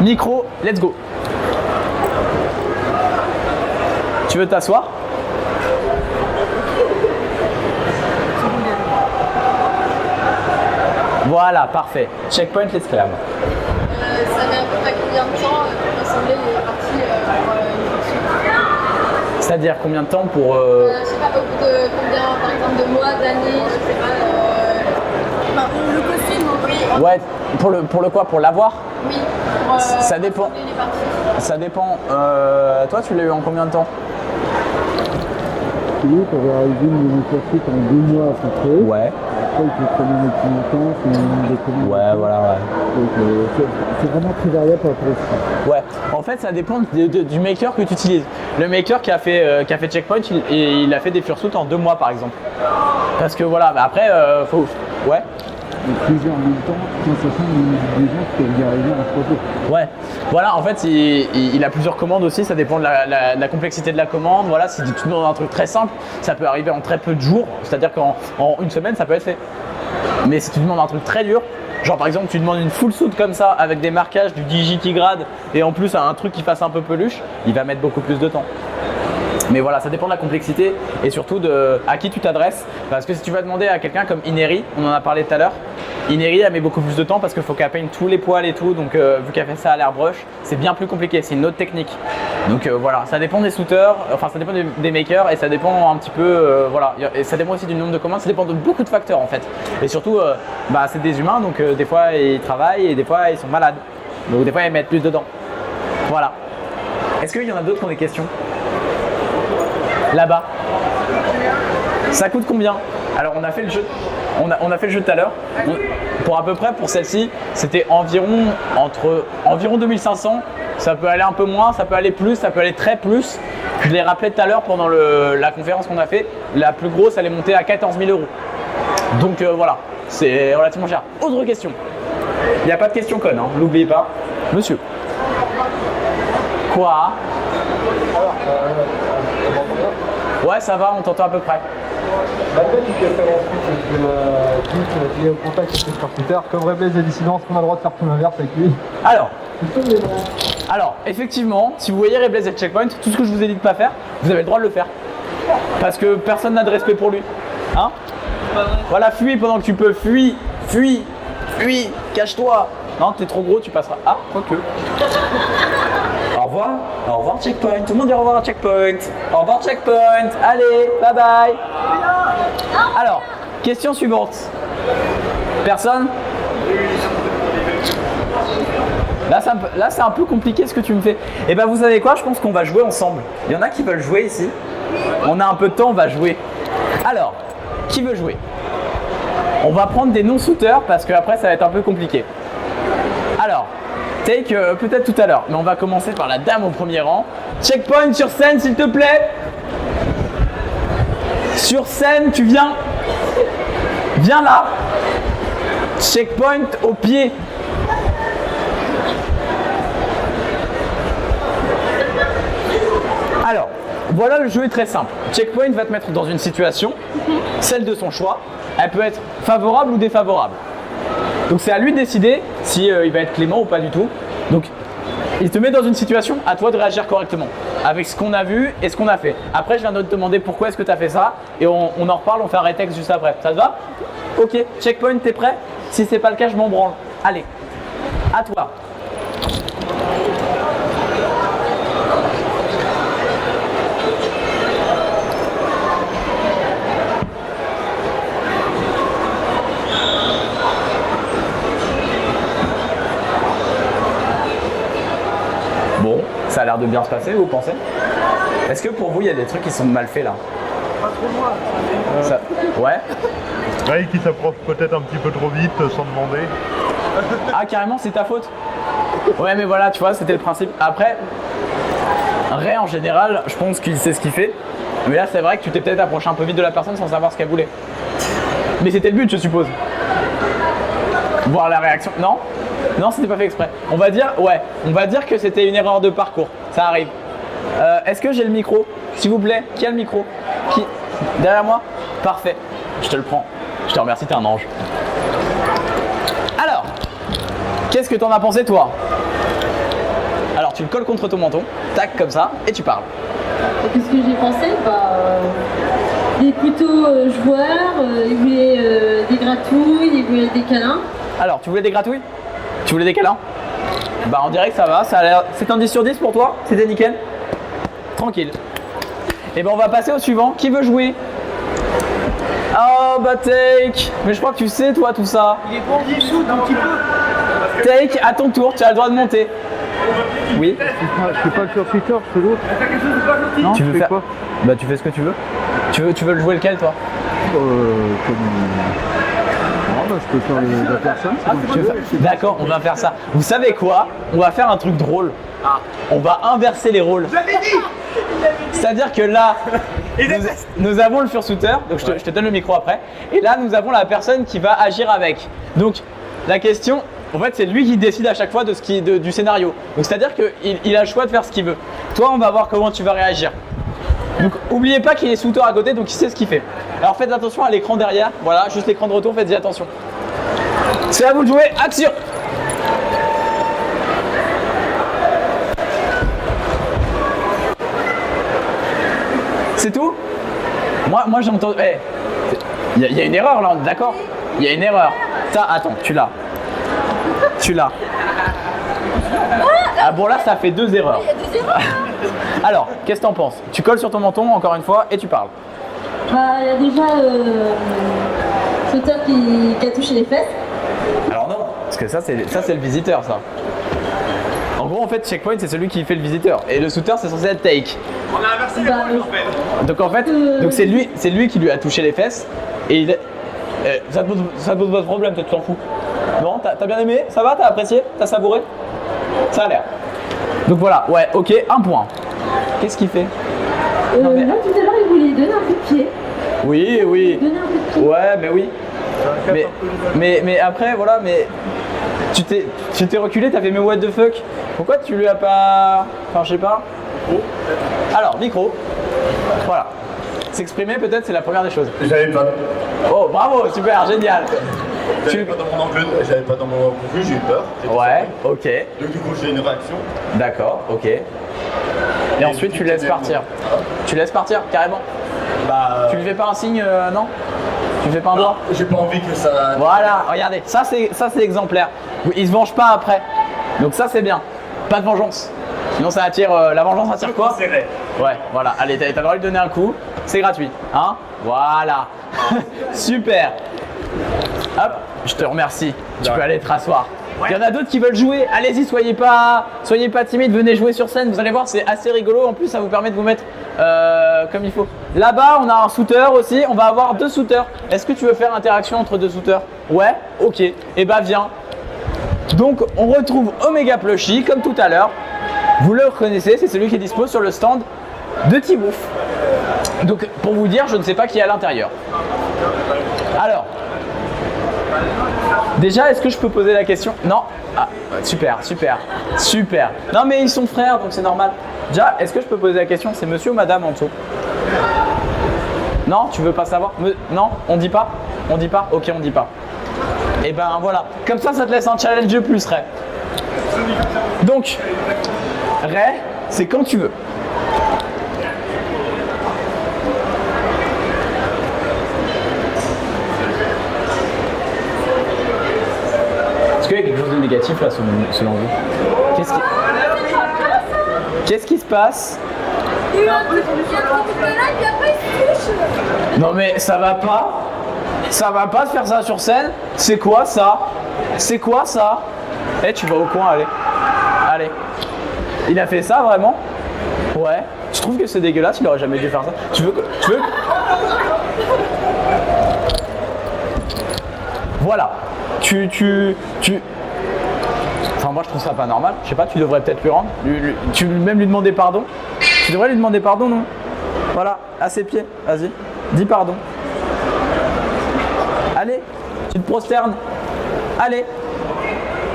micro, let's go. Tu veux t'asseoir? Voilà, parfait. Checkpoint l'esclave. Ça met à peu près combien de temps pour rassembler les parties C'est-à-dire combien de temps pour... je sais pas, au bout de combien, par exemple, de mois, d'années, je sais pas. Le costume, oui. Ouais, pour le quoi? Pour l'avoir? Oui, pour ça dépend. rassembler les parties. Ça dépend. Toi, tu l'as eu en combien de temps? Oui, tu avais réalisé une fursuit en 2 mois à peu près. Ouais. Après, il peut prendre un petit temps, c'est des commandes. Ouais, voilà, ouais. Donc, c'est vraiment très variable par rapport au style. Ouais, en fait ça dépend du maker que tu utilises. Le maker qui a fait Checkpoint, il a fait des fursuits en 2 mois par exemple. Parce que voilà, bah après, faut... Ouais. Donc, plusieurs en même temps, sans sachant des gens qui peuvent y arriver en 3 jours. Ouais, voilà, en fait il a plusieurs commandes aussi, ça dépend de la complexité de la commande. Voilà, si tu demandes un truc très simple, ça peut arriver en très peu de jours, c'est-à-dire qu'en une semaine ça peut être fait. Mais si tu demandes un truc très dur, genre par exemple tu demandes une full suit comme ça avec des marquages, du digitigrade et en plus un truc qui fasse un peu peluche, il va mettre beaucoup plus de temps. Mais voilà, ça dépend de la complexité et surtout de à qui tu t'adresses. Parce que si tu vas demander à quelqu'un comme Ineri, on en a parlé tout à l'heure, Ineri elle met beaucoup plus de temps parce qu'il faut qu'elle peigne tous les poils et tout. Donc vu qu'elle fait ça à l'airbrush, c'est bien plus compliqué, c'est une autre technique. Donc voilà, ça dépend des shooters, enfin ça dépend des makers et ça dépend un petit peu, voilà. Et ça dépend aussi du nombre de commandes, ça dépend de beaucoup de facteurs en fait. Et surtout, bah, c'est des humains, donc des fois ils travaillent et des fois ils sont malades. Donc des fois ils mettent plus dedans. Voilà. Est-ce qu'il y en a d'autres qui ont des questions? Là-bas. Ça coûte combien? Alors on a fait le jeu, on a fait le jeu tout à l'heure. Pour à peu près pour celle-ci, c'était environ 2500. Ça peut aller un peu moins, ça peut aller plus, ça peut aller très plus. Je l'ai rappelé tout à l'heure pendant la conférence qu'on a fait. La plus grosse, elle est montée à 14 000 €. Donc voilà, c'est relativement cher. Autre question? Il n'y a pas de question conne, hein, n'oubliez pas. Monsieur. Quoi? Ouais, ça va, on t'entend à peu près. Malgré tu t'es fait ensuite, tu es au contact avec sur Twitter. Comme Reblaze et Dissidence, on a le droit de faire tout l'inverse avec lui. Alors, effectivement, si vous voyez Reblaze et Checkpoint, tout ce que je vous ai dit de pas faire, vous avez le droit de le faire. Parce que personne n'a de respect pour lui. Hein? Voilà, fuis pendant que tu peux. Fuis, cache-toi. Non, t'es trop gros, tu passeras. Ah, quoique. Au revoir Checkpoint. Tout le monde dit au revoir à Checkpoint. Au revoir Checkpoint. Allez, bye bye. Alors, question suivante. Personne? Là, c'est un peu compliqué ce que tu me fais. Et ben, vous savez quoi? Je pense qu'on va jouer ensemble. Il y en a qui veulent jouer ici. On a un peu de temps, on va jouer. Alors, qui veut jouer? On va prendre des non-shooters parce qu'après, ça va être un peu compliqué. Alors, take peut-être tout à l'heure, mais on va commencer par la dame au premier rang. Checkpoint sur scène, s'il te plaît. Sur scène, tu viens. Viens là. Checkpoint au pied. Alors, voilà, le jeu est très simple. Checkpoint va te mettre dans une situation, celle de son choix. Elle peut être favorable ou défavorable. Donc c'est à lui de décider si il va être clément ou pas du tout. Donc il te met dans une situation, à toi de réagir correctement avec ce qu'on a vu et ce qu'on a fait. Après je viens de te demander pourquoi est-ce que tu as fait ça et on en reparle, on fait un rétexte juste après. Ça te va? Ok, Checkpoint, t'es prêt? Si c'est pas le cas, je m'en branle. Allez, à toi. Bon, ça a l'air de bien se passer, vous pensez? Est-ce que pour vous, il y a des trucs qui sont mal faits là? Pas trop moi. Ça... Ouais? Ouais, qui s'approche peut-être un petit peu trop vite sans demander. Ah, carrément, c'est ta faute? Ouais, mais voilà, tu vois, c'était le principe. Après, Ray, en général, je pense qu'il sait ce qu'il fait. Mais là, c'est vrai que tu t'es peut-être approché un peu vite de la personne sans savoir ce qu'elle voulait. Mais c'était le but, je suppose. Voir la réaction. Non? Non, c'était pas fait exprès. On va dire, ouais, on va dire que c'était une erreur de parcours. Ça arrive. Est-ce que j'ai le micro? S'il vous plaît, qui a le micro? Qui? Derrière moi? Parfait. Je te le prends. Je te remercie, t'es un ange. Alors, qu'est-ce que t'en as pensé, toi? Alors, tu le colles contre ton menton, tac, comme ça, et tu parles. Qu'est-ce que j'ai pensé? Il est plutôt joueur, il voulait des gratouilles, il voulait des câlins. Alors, tu voulais des gratouilles? Tu voulais des câlins? Bah, on dirait que ça va, ça a l'air... C'est un 10 sur 10 pour toi? C'était nickel? Tranquille. Et ben, on va passer au suivant. Qui veut jouer? Oh, bah, Take. Mais je crois que tu sais, toi, tout ça. Il est bon, il shoot un petit peu. Take, à ton tour, tu as le droit de monter. Oui? Je fais pas le sur Twitter, je fais l'autre. Fais quelque chose de pas gentil. Non, Tu je veux fais faire... quoi? Bah, tu fais ce que tu veux. Tu veux le jouer lequel, toi? Comme... Non, bah, je peux faire la personne. Tu veux faire- D'accord, on va faire ça. Vous savez quoi? On va faire un truc drôle. On va inverser les rôles. J'avais dit. C'est-à-dire que là, nous avons le fursuiter, donc je te donne le micro après. Et là, nous avons la personne qui va agir avec. Donc, la question, en fait, c'est lui qui décide à chaque fois du scénario. Donc, c'est-à-dire qu'il a le choix de faire ce qu'il veut. Toi, on va voir comment tu vas réagir. Donc, oubliez pas qu'il est shooter à côté, donc il sait ce qu'il fait. Alors, faites attention à l'écran derrière. Voilà, juste l'écran de retour, faites-y attention. C'est à vous de jouer, action! C'est tout? Moi j'entends. Hey, il y a une erreur là, d'accord? Il y a une erreur. Ça, attends, tu l'as. Tu l'as. Ah bon, là ça fait 2 erreurs. Il y a des erreurs. Alors, qu'est-ce que t'en penses? Tu colles sur ton menton encore une fois et tu parles. Il y a déjà Sauteur qui a touché les fesses. Alors non, parce que ça c'est le visiteur ça. En gros en fait Checkpoint c'est celui qui fait le visiteur et le shooter c'est censé être Take. On a inversé les rôles en fait. Donc en fait donc c'est lui qui lui a touché les fesses et il est... ça te pose pas de problème, toi tu t'en fous. Non, t'as bien aimé? Ça va? T'as apprécié? T'as savouré? Ça a l'air. Donc voilà, ouais, ok, 1 point. Qu'est-ce qu'il fait? Non, mais- Là tout à l'heure il voulait donner un coup de pied. Oui, oui. Donner un coup de pied. Ouais, mais oui. Mais après, voilà, mais tu t'es reculé, t'as fait mais what the fuck? Pourquoi tu lui as pas... Enfin, je sais pas. Alors, micro. Voilà. S'exprimer peut-être, c'est la première des choses. J'avais pas. Oh, bravo, super, génial. J'avais pas dans mon angle, j'avais pas dans mon angle de vue, j'ai eu peur. J'étais Ouais, surpris. ok, Donc du coup j'ai une réaction. d'accord, ok. Et ensuite tu laisses partir. Tu laisses partir, carrément. Bah. Tu lui fais pas un signe, non? Tu lui fais pas un doigt? J'ai pas envie que ça. Voilà, regardez, ça c'est exemplaire. Il se venge pas après. Donc ça c'est bien. Pas de vengeance. Sinon ça attire. La vengeance attire quoi? Serré. Ouais, voilà. Allez, t'as le droit de lui donner un coup. C'est gratuit. Hein? Voilà. Super. Hop, je te remercie. Tu peux aller te rasseoir. Il y en a d'autres qui veulent jouer. Allez-y, soyez pas timides. Venez jouer sur scène. Vous allez voir, c'est assez rigolo. En plus, ça vous permet de vous mettre comme il faut. Là-bas, on a un shooter aussi. On va avoir 2 shooters. Est-ce que tu veux faire interaction entre 2 shooters? Ouais? Ok. Et bah, viens. Donc, on retrouve Omega Plushie, comme tout à l'heure. Vous le reconnaissez, c'est celui qui est dispo sur le stand de Tibouf. Donc, pour vous dire, je ne sais pas qui est à l'intérieur. Alors, déjà, est-ce que je peux poser la question? Non? Ah, super, super, super. Non, mais ils sont frères, donc c'est normal. Déjà, est-ce que je peux poser la question? C'est monsieur ou madame en dessous? Non? Tu veux pas savoir? Non? On dit pas? On dit pas? Ok, on dit pas. Et ben voilà. Comme ça te laisse un challenge de plus, Ray. Donc, Ray, c'est quand tu veux. Est-ce qu'il y a quelque chose de négatif là selon vous? Qu'est-ce qui se passe? Non mais ça va pas? Ça va pas de faire ça sur scène? C'est quoi ça? C'est quoi ça? Eh, tu vas au coin, allez. Allez. Il a fait ça vraiment? Ouais. Je trouve que c'est dégueulasse, il aurait jamais dû faire ça. Tu veux? Voilà. Enfin, moi je trouve ça pas normal. Je sais pas, tu devrais peut-être lui rendre. Même lui demander pardon. Tu devrais lui demander pardon, non? Voilà, à ses pieds. Vas-y. Dis pardon. Allez, tu te prosternes. Allez.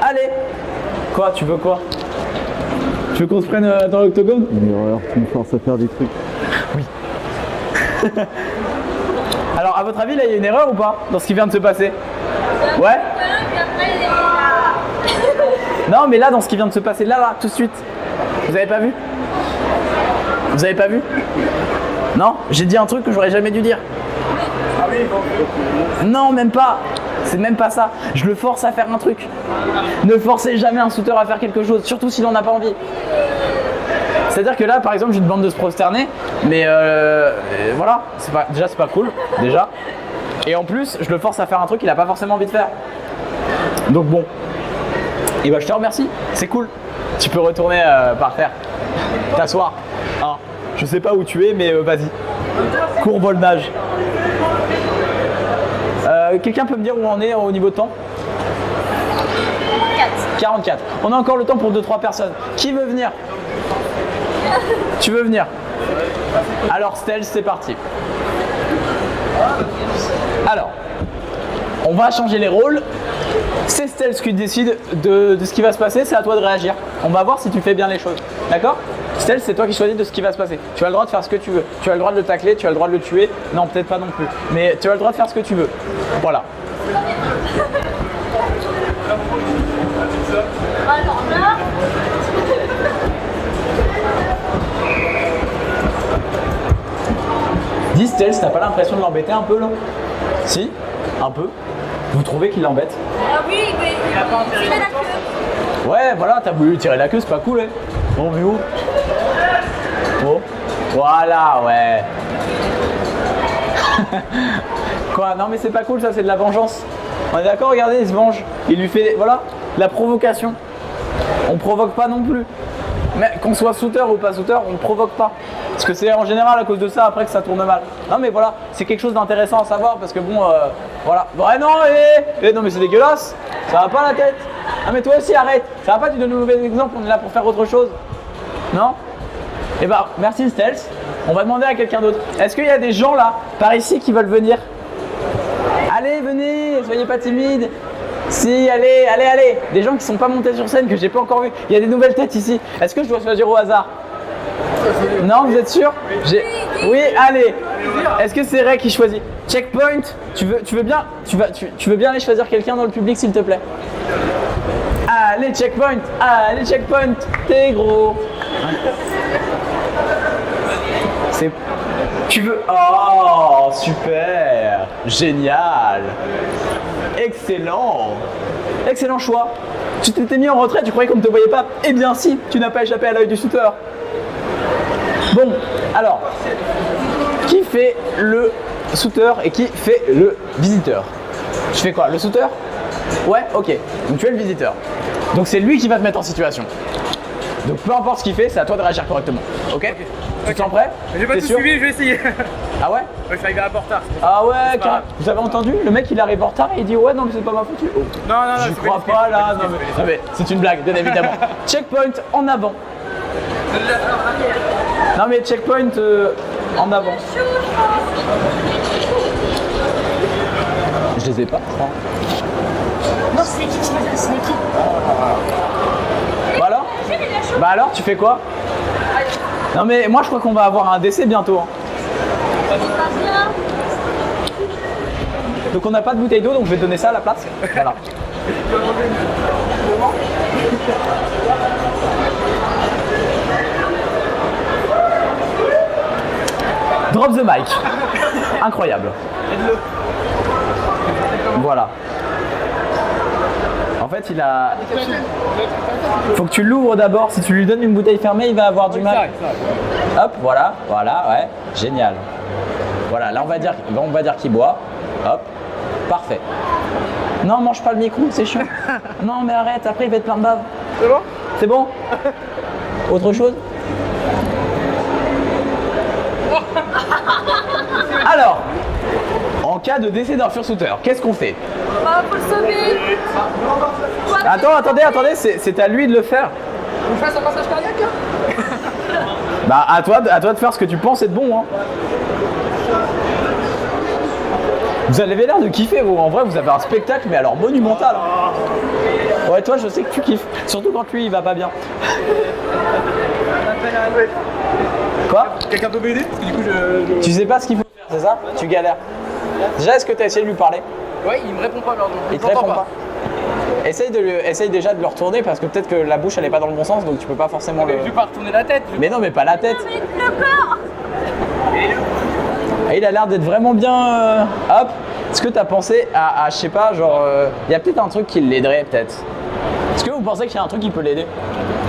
Allez. Quoi? Tu veux quoi? Tu veux qu'on se prenne dans l'octogone? Une erreur, tu me forces à faire des trucs. Oui. Alors, à votre avis, là, il y a une erreur ou pas dans ce qui vient de se passer? Ouais? Non, mais là, dans ce qui vient de se passer, là, tout de suite. Vous avez pas vu? Vous avez pas vu? Non? J'ai dit un truc que j'aurais jamais dû dire. Non, même pas. C'est même pas ça. Je le force à faire un truc. Ne forcez jamais un shooter à faire quelque chose, surtout s'il en a pas envie. C'est-à-dire que là, par exemple, je lui demande de se prosterner, mais voilà, déjà c'est pas cool, déjà. Et en plus, je le force à faire un truc qu'il a pas forcément envie de faire. Donc bon. Et bah je te remercie, c'est cool. Tu peux retourner par terre, t'asseoir. Hein. Je sais pas où tu es, mais vas-y. Cours, vol, nage. Quelqu'un peut me dire où on est au niveau de temps? 44. On a encore le temps pour 2-3 personnes. Qui veut venir? Tu veux venir? Alors Stealth, c'est parti. Alors, on va changer les rôles. C'est Stealth qui décide de ce qui va se passer, c'est à toi de réagir. On va voir si tu fais bien les choses. D'accord? Stealth, c'est toi qui choisis de ce qui va se passer. Tu as le droit de faire ce que tu veux. Tu as le droit de le tacler, tu as le droit de le tuer. Non, peut-être pas non plus. Mais tu as le droit de faire ce que tu veux. Voilà. Alors là, Dis Stealth, t'as pas l'impression de l'embêter un peu là? Si? Un peu? Vous trouvez qu'il l'embête? ah oui, mais il a pas tiré la queue. Ouais, voilà, t'as voulu tirer la queue, c'est pas cool, hein? Bon, vu où? Oh, voilà, ouais. Quoi? Non, mais c'est pas cool, ça, c'est de la vengeance. On est d'accord? Regardez, il se venge. Il lui fait, voilà, la provocation. On provoque pas non plus. Mais qu'on soit shooter ou pas shooter, on ne provoque pas. Parce que c'est en général à cause de ça après que ça tourne mal. Non mais voilà, c'est quelque chose d'intéressant à savoir parce que bon, voilà. Ouais non, non mais c'est dégueulasse. Ça va pas la tête. Ah mais toi aussi arrête. Ça va pas, tu donnes un mauvais exemple, on est là pour faire autre chose. Non? Eh bah merci Stealth. On va demander à quelqu'un d'autre. Est-ce qu'il y a des gens là, par ici, qui veulent venir? Allez, venez, soyez pas timides. Si, allez, allez, allez. Des gens qui sont pas montés sur scène que j'ai pas encore vu. Il y a des nouvelles têtes ici. Est-ce que je dois choisir au hasard? Non, vous êtes sûr? Oui, allez. Est-ce que c'est Ray qui choisit? Checkpoint, tu veux bien aller choisir quelqu'un dans le public, s'il te plaît? Allez, Checkpoint. Allez, Checkpoint. T'es gros. C'est... Tu veux... Oh, super. Génial. Excellent. Excellent choix. Tu t'étais mis en retrait, tu croyais qu'on ne te voyait pas? Eh bien si, tu n'as pas échappé à l'œil du shooter. Bon, alors, qui fait le shooter et qui fait le visiteur? Tu fais quoi? Le shooter? Ouais, ok. Donc tu es le visiteur. Donc c'est lui qui va te mettre en situation. Donc peu importe ce qu'il fait, c'est à toi de réagir correctement. Ok? Tu te sens prêt? J'ai pas tout suivi, je vais essayer. Ah ouais? Ouais, je suis arrivé un peu en retard. Ah ouais, vous avez entendu? Le mec il arrive en retard et il dit ouais non mais c'est pas ma faute. Oh. Non, J'y crois pas là, non mais c'est une blague bien évidemment. Checkpoint en avant. Non mais checkpoint en avant. Je les ai pas, je crois. Non, c'est qui? C'est qui? Bah alors? Bah alors, tu fais quoi? Non mais moi je crois qu'on va avoir un décès bientôt. Hein. Donc on n'a pas de bouteille d'eau, donc je vais te donner ça à la place. Voilà. Drop the mic. Incroyable. Voilà. En fait, il a... Faut que tu l'ouvres d'abord. Si tu lui donnes une bouteille fermée, il va avoir du mal. Hop, voilà, ouais, génial. Voilà, là on va dire qu'il boit. Hop, parfait. Non, mange pas le micro, c'est chiant. Non, mais arrête, après il va être plein de bave. C'est bon? C'est bon? Autre chose? Alors, en cas de décès d'un fursuiter, qu'est-ce qu'on fait? Bah, faut le sauver. Attendez, c'est à lui de le faire. Faut que je fasse un passage cardiaque là? Bah, à toi de faire ce que tu penses être bon. Hein. Vous avez l'air de kiffer, vous. En vrai, vous avez un spectacle, mais alors monumental. Hein. Ouais, toi, je sais que tu kiffes. Surtout quand lui, il va pas bien. Quoi? Quelqu'un peut m'aider? Parce que du coup, Tu sais pas ce qu'il faut faire, c'est ça? Tu galères. Déjà, est-ce que tu as essayé de lui parler? Ouais, il me répond pas, alors Il te répond pas. Essaye déjà de le retourner parce que peut-être que la bouche elle est pas dans le bon sens, donc tu peux pas forcément le... Je vais pas retourner la tête. Mais non, mais pas la tête. Le corps. Et il a l'air d'être vraiment bien... Hop. Est-ce que tu as pensé à je sais pas, genre... Il y a peut-être un truc qui l'aiderait, peut-être. Est-ce que vous pensez qu'il y a un truc qui peut l'aider?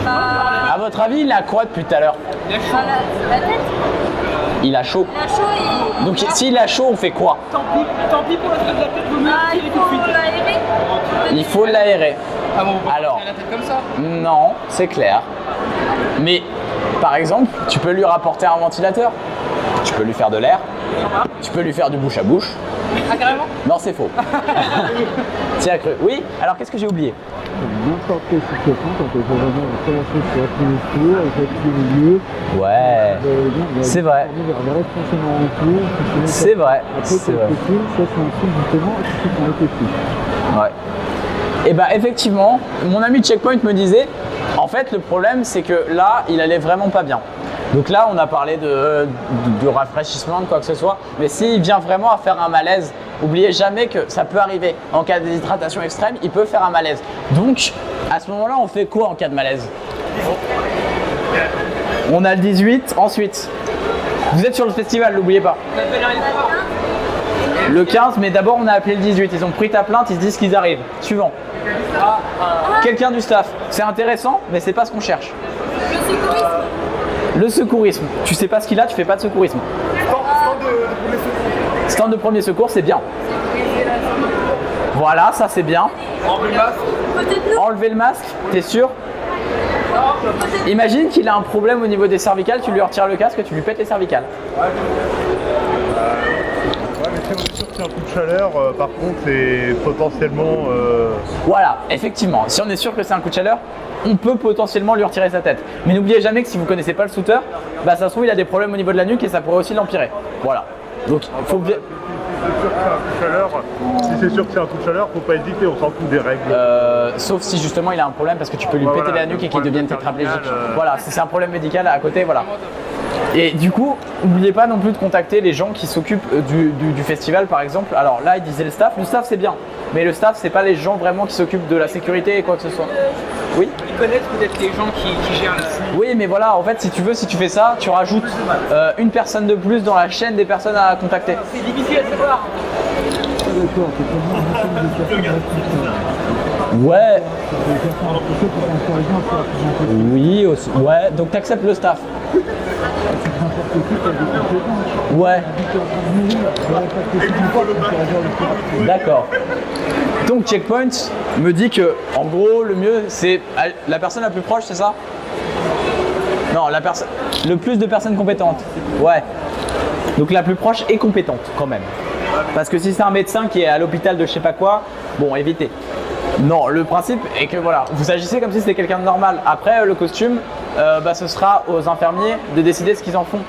À votre avis, il a quoi depuis tout à l'heure? La tête. Il a chaud. La chaud, Donc s'il a chaud, on fait quoi? Tant pis pour le truc de la tête, vaut mieux il tirer tout de faut suite. l'aérer. Il faut l'aérer. Ah bon, on peut pas Alors, tirer la tête comme ça? non, c'est clair. Mais, par exemple, tu peux lui rapporter un ventilateur. Tu peux lui faire de l'air. Tu peux lui faire du bouche à bouche. Ah, carrément? Non, c'est faux. Tu as cru. Oui, alors qu'est-ce que j'ai oublié? N'importe quelle situation, quand tu vas vraiment commencer sur la première tour, avec le milieu, Ouais, c'est vrai. C'est vrai, c'est vrai. Ça, c'est un film justement qui fait qu'on était plus. Ouais. Et bah effectivement, mon ami de Checkpoint me disait, en fait le problème c'est que là, il allait vraiment pas bien. Donc là, on a parlé de rafraîchissement, de quoi que ce soit, mais s'il vient vraiment à faire un malaise, oubliez jamais que ça peut arriver. En cas de déshydratation extrême, il peut faire un malaise. Donc, à ce moment-là, on fait quoi en cas de malaise? On a le 18, ensuite. Vous êtes sur le festival, n'oubliez pas. Le 15, mais d'abord on a appelé le 18. Ils ont pris ta plainte, ils se disent qu'ils arrivent. Suivant. Quelqu'un du staff. C'est intéressant, mais c'est pas ce qu'on cherche. Le secourisme. Tu sais pas ce qu'il a, tu fais pas de secourisme. Stand de premier secours, c'est bien. Voilà, ça c'est bien. Enlever le masque, t'es sûr? Imagine qu'il a un problème au niveau des cervicales, tu lui retires le casque et tu lui pètes les cervicales. Ouais, mais si on est sûr qu'il y a un coup de chaleur, par contre, c'est potentiellement... Voilà, effectivement, si on est sûr que c'est un coup de chaleur, on peut potentiellement lui retirer sa tête. Mais n'oubliez jamais que si vous connaissez pas le shooter, bah ça se trouve il a des problèmes au niveau de la nuque et ça pourrait aussi l'empirer. Voilà. Donc il faut bien... Si c'est sûr que c'est un coup de chaleur, faut pas hésiter, on s'en fout des règles. Sauf si justement il a un problème parce que tu peux lui péter la nuque et qu'il devienne tétraplégique. Voilà, si c'est un problème médical à côté, voilà. Et du coup, n'oubliez pas non plus de contacter les gens qui s'occupent du festival par exemple. Alors là, il disait le staff c'est bien. Mais le staff, c'est pas les gens vraiment qui s'occupent de la sécurité et quoi que ce soit. Oui. Ils connaissent peut-être les gens qui gèrent la scène. Oui, mais voilà, en fait, si tu fais ça, tu rajoutes une personne de plus dans la chaîne des personnes à contacter. C'est difficile à savoir. D'accord, c'est vraiment un ensemble de personnes responsables. Ouais. Des personnes responsables pour intervenir sur la présentation. Oui, aussi. Ouais, donc t'acceptes le staff. C'est n'importe qui qui a des compétences. Ouais. Tu es en train de mourir, il n'y aurait pas de possibilité d'interagir le staff. D'accord. Donc Checkpoint me dit que, en gros, le mieux, c'est la personne la plus proche, c'est ça? Non, le plus de personnes compétentes. Ouais. Donc la plus proche est compétente quand même. Parce que si c'est un médecin qui est à l'hôpital de je sais pas quoi, bon, évitez. Non, le principe est que voilà, vous agissez comme si c'était quelqu'un de normal. Après, le costume, ce sera aux infirmiers de décider ce qu'ils en font.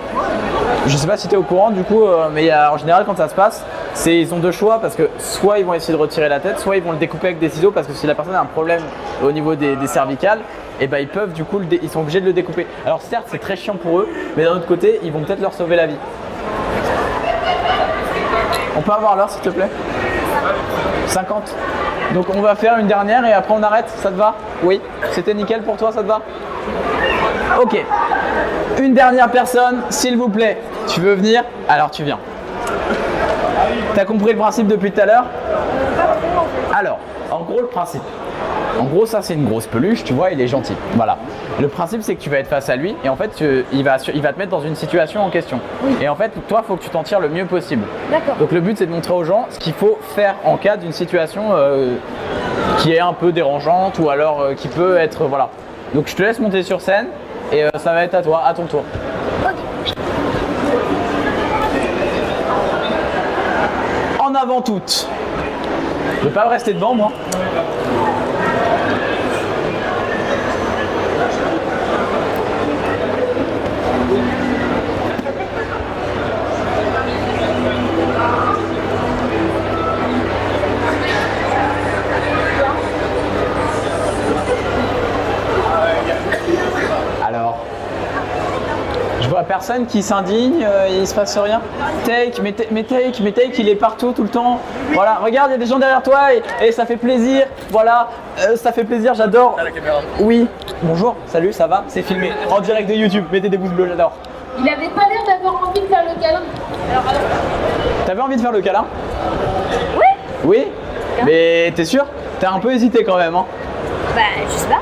Je sais pas si tu es au courant du coup, mais en général quand ça se passe, ils ont deux choix parce que soit ils vont essayer de retirer la tête, soit ils vont le découper avec des ciseaux parce que si la personne a un problème au niveau des cervicales, et ben ils peuvent du coup, ils sont obligés de le découper. Alors certes c'est très chiant pour eux, mais d'un autre côté ils vont peut-être leur sauver la vie. On peut avoir l'heure s'il te plaît? 50. Donc on va faire une dernière et après on arrête, ça te va? Oui? C'était nickel pour toi, ça te va? Ok. Une dernière personne, s'il vous plaît. Tu veux venir? Alors tu viens. T'as compris le principe depuis tout à l'heure? Alors, en gros le principe. En gros ça c'est une grosse peluche, tu vois, il est gentil. Voilà. Le principe c'est que tu vas être face à lui et en fait il va te mettre dans une situation en question. Et en fait toi il faut que tu t'en tires le mieux possible. D'accord. Donc le but c'est de montrer aux gens ce qu'il faut faire en cas d'une situation qui est un peu dérangeante ou alors qui peut être voilà. Donc je te laisse monter sur scène et ça va être à toi, à ton tour. En avant toutes. Je vais pas rester devant moi. Alors, je vois personne qui s'indigne, il se passe rien. Take, mais Take, il est partout tout le temps. Voilà, regarde, il y a des gens derrière toi et ça fait plaisir. Voilà, ça fait plaisir, j'adore. À la caméra. Oui, bonjour, salut, ça va? C'est filmé en direct de YouTube, mettez des pouces bleus, j'adore. Il avait pas l'air d'avoir envie de faire le câlin. T'avais envie de faire le câlin? Oui. Oui? Mais t'es sûr? T'as un peu hésité quand même, hein? Bah, je sais pas.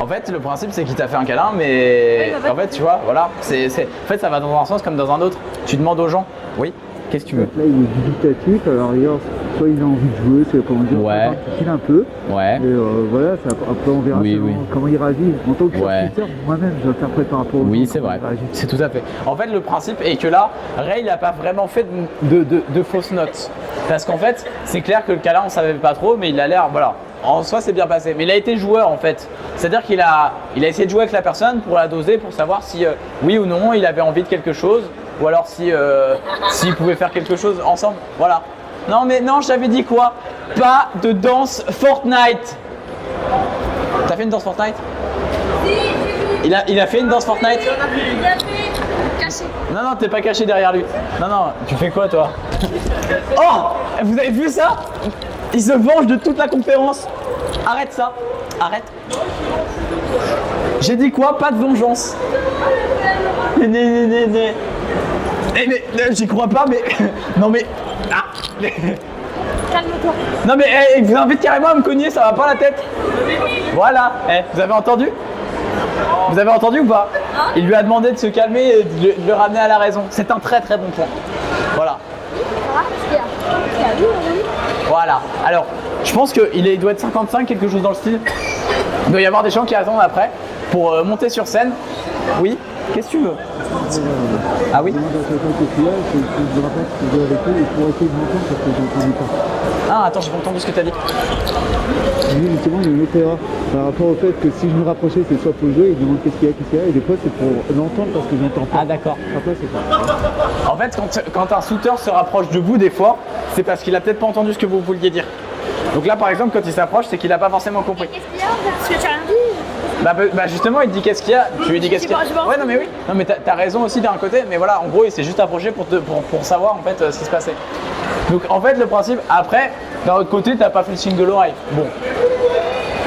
En fait, le principe c'est qu'il t'a fait un câlin, mais Oui, en fait, tu vois, voilà, en fait, ça va dans un sens comme dans un autre. Tu demandes aux gens, oui, qu'est-ce que tu veux? Là, il est dubitatif, alors regarde, soit il a envie de jouer, c'est comment dire, Ouais. il un peu. Ouais. Et voilà, après on verra Oui, selon oui. comment il réagit. En tant que Ouais. spectateur, moi-même, je vais faire prêt par rapport au Oui, gens, c'est comment vrai, il réagit. c'est tout à fait. En fait, le principe est que là, Ray, il n'a pas vraiment fait de fausses notes. Parce qu'en fait, c'est clair que le câlin, on savait pas trop, mais il a l'air, voilà, en soi, c'est bien passé. Mais il a été joueur, en fait. C'est-à-dire qu'il a essayé de jouer avec la personne pour la doser, pour savoir si, oui ou non, il avait envie de quelque chose, ou alors si, s'il pouvait faire quelque chose ensemble. Voilà. Non, mais non, j'avais dit quoi? Pas de danse Fortnite. T'as fait une danse Fortnite? Il a fait une danse Fortnite? Il a fait caché. Non, non, t'es pas caché derrière lui. Non, non, tu fais quoi toi? Oh! Vous avez vu ça? Il se venge de toute la conférence. Arrête ça. Arrête. J'ai dit quoi? Pas de vengeance. Mais, j'y crois pas, mais... Non mais... Ah. Calme-toi. Non mais il vous invite carrément à me cogner, ça va pas la tête. Voilà. Vous avez entendu? Vous avez entendu ou pas? Il lui a demandé de se calmer et de le ramener à la raison. C'est un très très bon point. Voilà. Voilà. Alors, je pense qu'il doit être 55, quelque chose dans le style. Il doit y avoir des gens qui attendent après pour monter sur scène. Oui. Qu'est-ce que tu veux? Ah oui? Je demande à quelqu'un qui est là, je me rappelle que je vais avec eux et pour essayer de m'entendre parce que j'ai entendu pas. Ah, attends, j'ai pas entendu ce que t'as dit. Oui, justement, il y a une autre erreur par rapport au fait que si je me rapprochais, c'est soit pour jouer, il demande qu'est-ce qu'il y a, et des fois c'est pour l'entendre parce que j'entends pas. Ah d'accord. Après, c'est ça. En fait, quand un shooter se rapproche de vous, des fois, c'est parce qu'il a peut-être pas entendu ce que vous vouliez dire. Donc là, par exemple, quand il s'approche, c'est qu'il a pas forcément compris. Qu'est-ce qu'il y a? Parce que tu as rien dit. Bah justement, il te dit qu'est-ce qu'il y a. Tu lui dis qu'est-ce qu'il y a. Je m'en Ouais, non mais oui. Non mais t'as raison aussi d'un côté. Mais voilà, en gros, il s'est juste approché pour savoir en fait ce qui se passait. Donc en fait, le principe. Après, d'un autre côté, t'as pas fait le signe de l'oreille. Bon,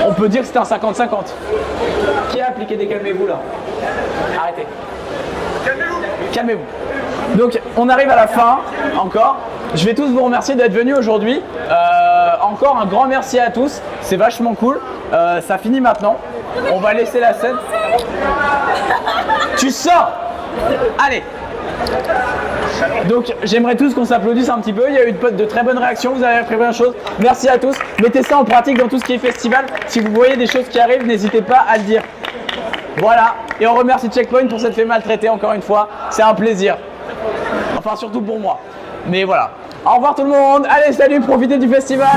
on peut dire que c'était un 50-50. Qui a appliqué des calmez-vous là? Arrêtez. Calmez-vous. Donc on arrive à la fin encore. Je vais tous vous remercier d'être venus aujourd'hui. Encore un grand merci à tous. C'est vachement cool. Ça finit maintenant. On va laisser la scène. Tu sors. Allez. Donc j'aimerais tous qu'on s'applaudisse un petit peu. Il y a eu de très bonnes réactions. Vous avez appris plein de choses. Merci à tous. Mettez ça en pratique dans tout ce qui est festival. Si vous voyez des choses qui arrivent, n'hésitez pas à le dire. Voilà. Et on remercie Checkpoint pour s'être fait maltraiter encore une fois. C'est un plaisir. Enfin surtout pour moi. Mais voilà. Au revoir tout le monde. Allez, salut, profitez du festival.